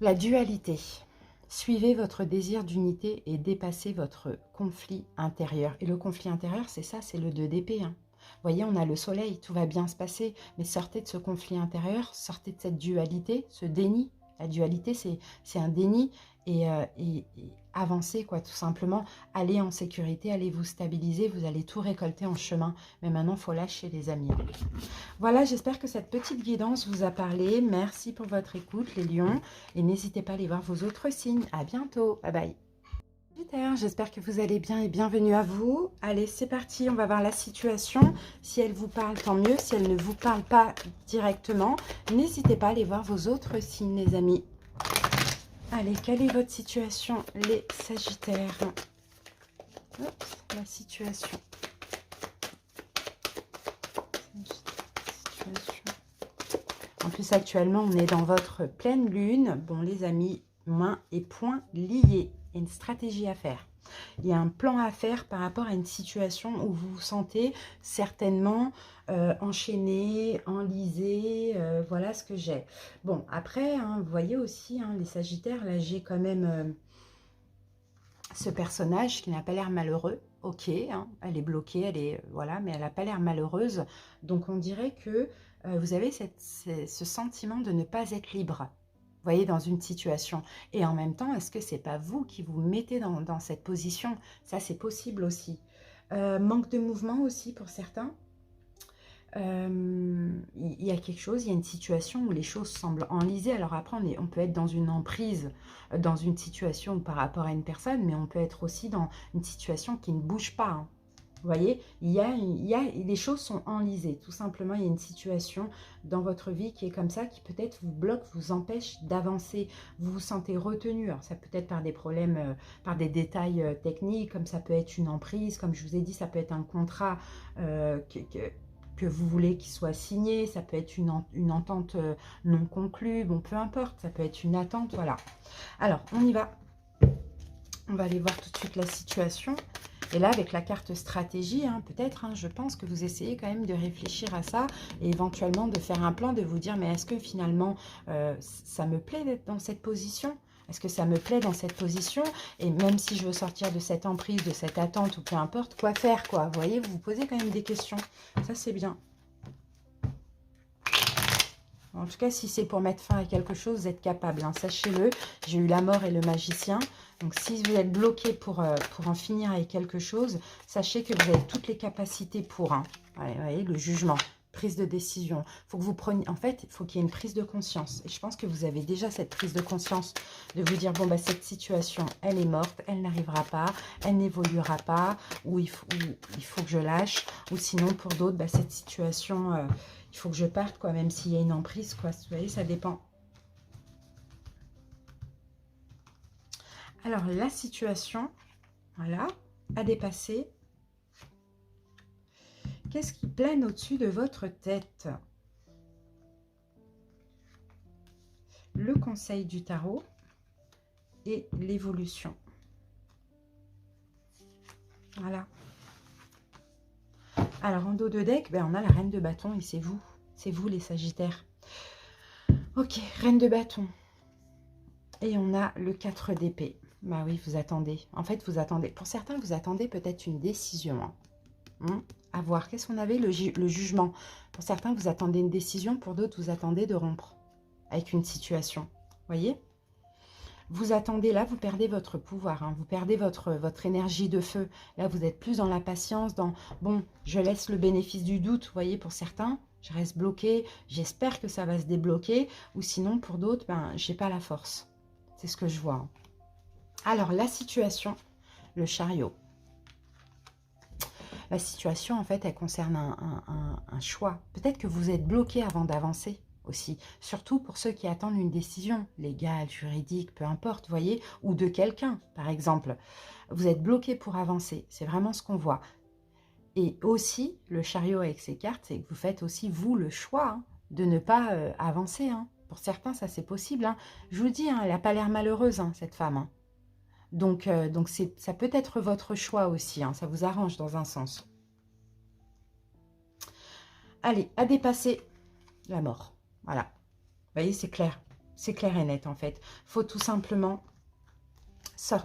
S1: La dualité. Suivez votre désir d'unité et dépassez votre conflit intérieur. Et le conflit intérieur, c'est ça, c'est le 2 d'épée. Hein. Vous voyez, on a le soleil, tout va bien se passer. Mais sortez de ce conflit intérieur, sortez de cette dualité, ce déni. La dualité, c'est un déni et avancez, quoi, tout simplement. Allez en sécurité, allez vous stabiliser, vous allez tout récolter en chemin. Mais maintenant, il faut lâcher, les amis. Voilà, j'espère que cette petite guidance vous a parlé. Merci pour votre écoute, les lions. Et n'hésitez pas à aller voir vos autres signes. À bientôt. Bye bye. J'espère que vous allez bien et bienvenue à vous. Allez, c'est parti, on va voir la situation. Si elle vous parle, tant mieux. Si elle ne vous parle pas directement, n'hésitez pas à aller voir vos autres signes, les amis. Allez, quelle est votre situation, les Sagittaires? Oups, la situation. En plus, actuellement, on est dans votre pleine lune. Bon, les amis, mains et poings liés. Il y a une stratégie à faire. Il y a un plan à faire par rapport à une situation où vous vous sentez certainement enchaîné, enlisé. Voilà ce que j'ai. Bon, après, hein, vous voyez aussi, hein, les Sagittaires, là, j'ai quand même ce personnage qui n'a pas l'air malheureux. Ok, hein, elle est bloquée, elle est voilà, mais elle n'a pas l'air malheureuse. Donc, on dirait que vous avez ce sentiment de ne pas être libre. Vous voyez, dans une situation. Et en même temps, est-ce que c'est pas vous qui vous mettez dans cette position? Ça, c'est possible aussi. Manque de mouvement aussi pour certains. Il y a quelque chose, il y a une situation où les choses semblent enlisées. Alors après, on peut être dans une emprise, dans une situation par rapport à une personne, mais on peut être aussi dans une situation qui ne bouge pas, hein. Vous voyez, les choses sont enlisées. Tout simplement, il y a une situation dans votre vie qui est comme ça, qui peut-être vous bloque, vous empêche d'avancer. Vous vous sentez retenu. Alors, ça peut être par des problèmes, par des détails techniques, comme ça peut être une emprise, comme je vous ai dit, ça peut être un contrat que vous voulez qu'il soit signé, ça peut être une entente non conclue, bon, peu importe, ça peut être une attente, voilà. Alors, on y va. On va aller voir tout de suite la situation. Et là, avec la carte stratégie, hein, peut-être, hein, je pense que vous essayez quand même de réfléchir à ça et éventuellement de faire un plan, de vous dire, mais est-ce que finalement, ça me plaît d'être dans cette position ? Est-ce que ça me plaît dans cette position? Et même si je veux sortir de cette emprise, de cette attente ou peu importe, quoi faire, quoi? Vous voyez, vous vous posez quand même des questions. Ça, c'est bien. En tout cas, si c'est pour mettre fin à quelque chose, vous êtes capable, hein, sachez-le. J'ai eu la mort et le magicien. Donc, si vous êtes bloqué pour en finir avec quelque chose, sachez que vous avez toutes les capacités pour. Hein. Ouais, vous voyez, le jugement, prise de décision. Il faut que vous preniez... En fait, il faut qu'il y ait une prise de conscience. Et je pense que vous avez déjà cette prise de conscience de vous dire, bon, bah, cette situation, elle est morte, elle n'arrivera pas, elle n'évoluera pas, ou il faut que je lâche. Ou sinon, pour d'autres, bah, cette situation... il faut que je parte, quoi, même s'il y a une emprise, quoi. Vous voyez, ça dépend. Alors, la situation, voilà, à dépasser. Qu'est-ce qui plane au-dessus de votre tête? Le conseil du tarot et l'évolution. Voilà. Alors, en dos de deck, ben, on a la reine de bâton et c'est vous. C'est vous, les sagittaires. Ok, reine de bâton. Et on a le 4 d'épée. Bah oui, vous attendez. En fait, vous attendez. Pour certains, vous attendez peut-être une décision. Hein. À voir. Qu'est-ce qu'on avait? Le jugement. Pour certains, vous attendez une décision. Pour d'autres, vous attendez de rompre avec une situation. Voyez? Vous attendez, là, vous perdez votre pouvoir. Hein. Vous perdez votre énergie de feu. Là, vous êtes plus dans la patience, dans, bon, je laisse le bénéfice du doute. Vous voyez, pour certains, je reste bloqué. J'espère que ça va se débloquer. Ou sinon, pour d'autres, ben, j'ai pas la force. C'est ce que je vois. Hein. Alors, la situation, le chariot. La situation, en fait, elle concerne un choix. Peut-être que vous êtes bloqué avant d'avancer aussi. Surtout pour ceux qui attendent une décision légale, juridique, peu importe, vous voyez, ou de quelqu'un, par exemple. Vous êtes bloqué pour avancer. C'est vraiment ce qu'on voit. Et aussi, le chariot avec ses cartes, c'est que vous faites aussi, vous, le choix hein, de ne pas avancer. Hein. Pour certains, ça, c'est possible. Hein. Je vous dis, hein, elle n'a pas l'air malheureuse, hein, cette femme. Hein. Donc ça peut être votre choix aussi, hein, ça vous arrange dans un sens. Allez, à dépasser la mort. Voilà. Vous voyez, c'est clair. C'est clair et net, en fait. Il faut tout simplement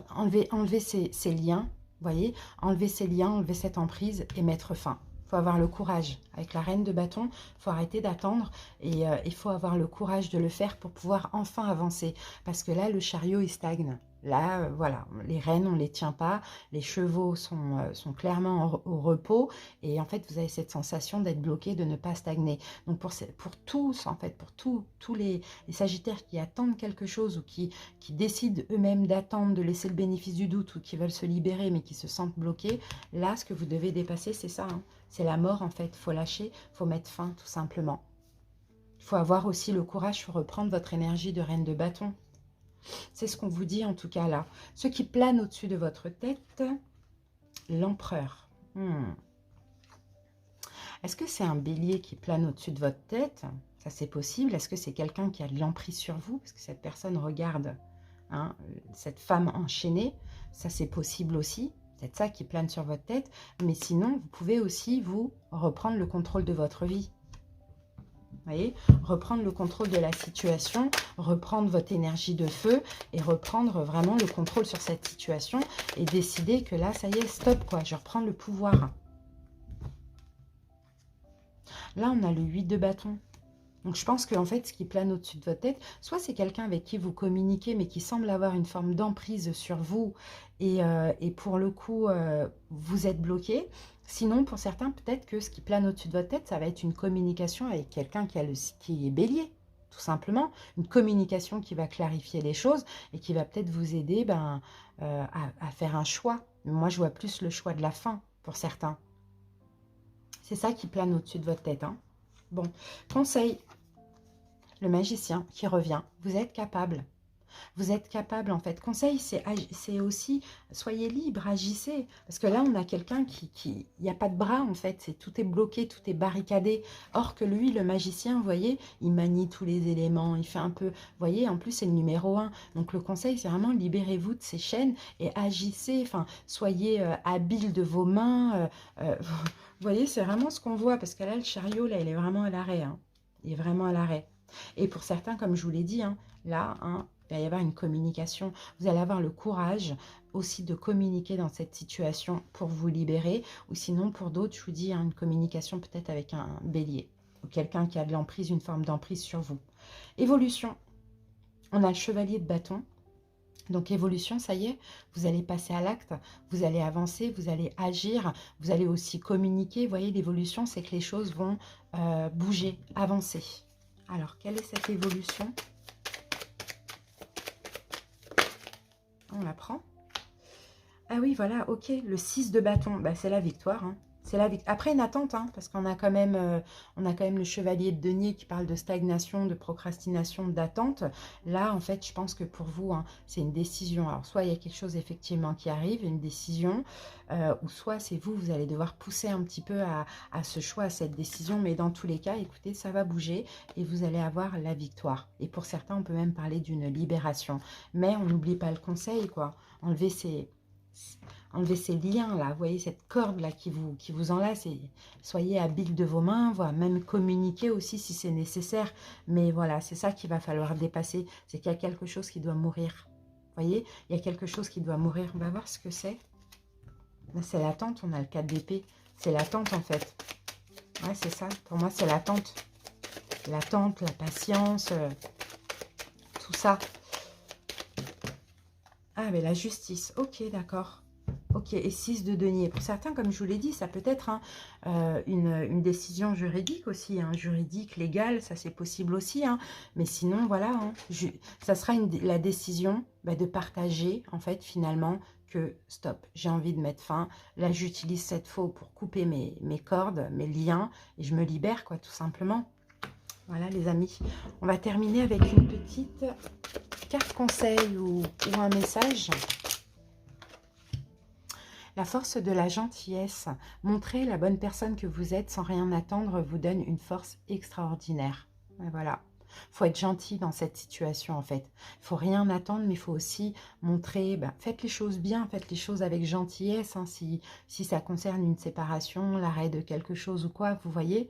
S1: enlever ces liens. Vous voyez, enlever ces liens, enlever cette emprise et mettre fin. Il faut avoir le courage. Avec la reine de bâton, il faut arrêter d'attendre et il faut avoir le courage de le faire pour pouvoir enfin avancer. Parce que là, le chariot, il stagne. Là, voilà, les rênes, on ne les tient pas. Les chevaux sont clairement au repos. Et en fait, vous avez cette sensation d'être bloqué, de ne pas stagner. Donc, pour tous, en fait, pour tous les sagittaires qui attendent quelque chose ou qui décident eux-mêmes d'attendre, de laisser le bénéfice du doute ou qui veulent se libérer mais qui se sentent bloqués, là, ce que vous devez dépasser, c'est ça. Hein. C'est la mort, en fait. Il faut lâcher, il faut mettre fin, tout simplement. Il faut avoir aussi le courage, il faut reprendre votre énergie de reine de bâton. C'est ce qu'on vous dit en tout cas là. Ce qui plane au-dessus de votre tête, l'empereur. Est-ce que c'est un bélier qui plane au-dessus de votre tête? Ça c'est possible. Est-ce que c'est quelqu'un qui a de l'emprise sur vous? Parce que cette personne regarde hein, cette femme enchaînée. Ça c'est possible aussi. C'est ça qui plane sur votre tête. Mais sinon, vous pouvez aussi vous reprendre le contrôle de votre vie. Vous voyez, reprendre le contrôle de la situation, reprendre votre énergie de feu et reprendre vraiment le contrôle sur cette situation et décider que là, ça y est, stop, quoi, je reprends le pouvoir. Là, on a le 8 de bâton. Donc, je pense qu'en fait, ce qui plane au-dessus de votre tête, soit c'est quelqu'un avec qui vous communiquez, mais qui semble avoir une forme d'emprise sur vous et pour le coup, vous êtes bloqué. Sinon, pour certains, peut-être que ce qui plane au-dessus de votre tête, ça va être une communication avec quelqu'un qui est bélier, tout simplement. Une communication qui va clarifier les choses et qui va peut-être vous aider à faire un choix. Moi, je vois plus le choix de la fin pour certains. C'est ça qui plane au-dessus de votre tête, hein. Bon, conseil, le magicien qui revient. Vous êtes capable. Vous êtes capable, en fait. Conseil, c'est aussi, soyez libre, agissez. Parce que là, on a quelqu'un il n'y a pas de bras, en fait. Tout est bloqué, tout est barricadé. Or que lui, le magicien, vous voyez, il manie tous les éléments. Il fait un peu, vous voyez, en plus, c'est le numéro 1. Donc, le conseil, c'est vraiment libérez-vous de ces chaînes et agissez. Enfin, soyez habile de vos mains. Vous voyez, c'est vraiment ce qu'on voit. Parce que là, le chariot, là, il est vraiment à l'arrêt, hein. Il est vraiment à l'arrêt. Et pour certains, comme je vous l'ai dit, hein, là, hein, il va y avoir une communication. Vous allez avoir le courage aussi de communiquer dans cette situation pour vous libérer. Ou sinon, pour d'autres, je vous dis, hein, une communication peut-être avec un bélier. Ou quelqu'un qui a de l'emprise, une forme d'emprise sur vous. Évolution. On a le chevalier de bâton. Donc évolution, ça y est, vous allez passer à l'acte, vous allez avancer, vous allez agir, vous allez aussi communiquer. Vous voyez, l'évolution, c'est que les choses vont bouger, avancer. Alors, quelle est cette évolution? On la prend. Ah oui, voilà, ok. Le 6 de bâton, bah, c'est la victoire, hein. C'est la victoire. Après, une attente, hein, parce qu'on a quand même, le chevalier de denier qui parle de stagnation, de procrastination, d'attente. Là, en fait, je pense que pour vous, hein, c'est une décision. Alors, soit il y a quelque chose effectivement qui arrive, une décision, ou soit c'est vous, vous allez devoir pousser un petit peu à ce choix, à cette décision. Mais dans tous les cas, écoutez, ça va bouger et vous allez avoir la victoire. Et pour certains, on peut même parler d'une libération. Mais on n'oublie pas le conseil, quoi. Enlever ces liens là, vous voyez cette corde là qui vous enlace, et soyez habile de vos mains, voire même communiquer aussi si c'est nécessaire. Mais voilà, c'est ça qu'il va falloir dépasser, c'est qu'il y a quelque chose qui doit mourir. Vous voyez, il y a quelque chose qui doit mourir. On va voir ce que c'est. Là, c'est l'attente, on a le 4 d'épée. C'est l'attente en fait. Ouais, c'est ça. Pour moi, c'est l'attente. L'attente, la patience, tout ça. Ah, mais la justice. Ok, d'accord. Ok, et 6 de denier. Pour certains, comme je vous l'ai dit, ça peut être hein, une décision juridique aussi. Hein, juridique, légale, ça c'est possible aussi. Hein, mais sinon, voilà, hein, ça sera la décision de partager, en fait, finalement, que stop, j'ai envie de mettre fin. Là, j'utilise cette faux pour couper mes cordes, mes liens, et je me libère, quoi, tout simplement. Voilà, les amis. On va terminer avec une petite carte conseil ou un message. La force de la gentillesse. Montrer la bonne personne que vous êtes sans rien attendre vous donne une force extraordinaire. Et voilà. Il faut être gentil dans cette situation en fait. Il ne faut rien attendre, mais il faut aussi montrer, faites les choses bien, faites les choses avec gentillesse. Hein, si ça concerne une séparation, l'arrêt de quelque chose ou quoi, vous voyez.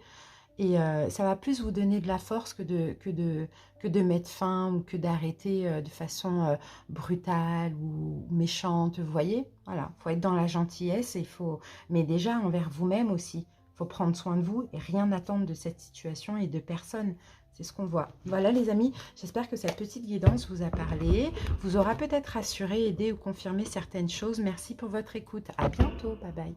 S1: Et ça va plus vous donner de la force que de mettre fin ou que d'arrêter de façon brutale ou méchante, vous voyez. Voilà, il faut être dans la gentillesse, mais déjà envers vous-même aussi. Il faut prendre soin de vous et rien attendre de cette situation et de personne. C'est ce qu'on voit. Voilà les amis, j'espère que cette petite guidance vous a parlé, vous aura peut-être rassuré, aidé ou confirmé certaines choses. Merci pour votre écoute. À bientôt, bye bye.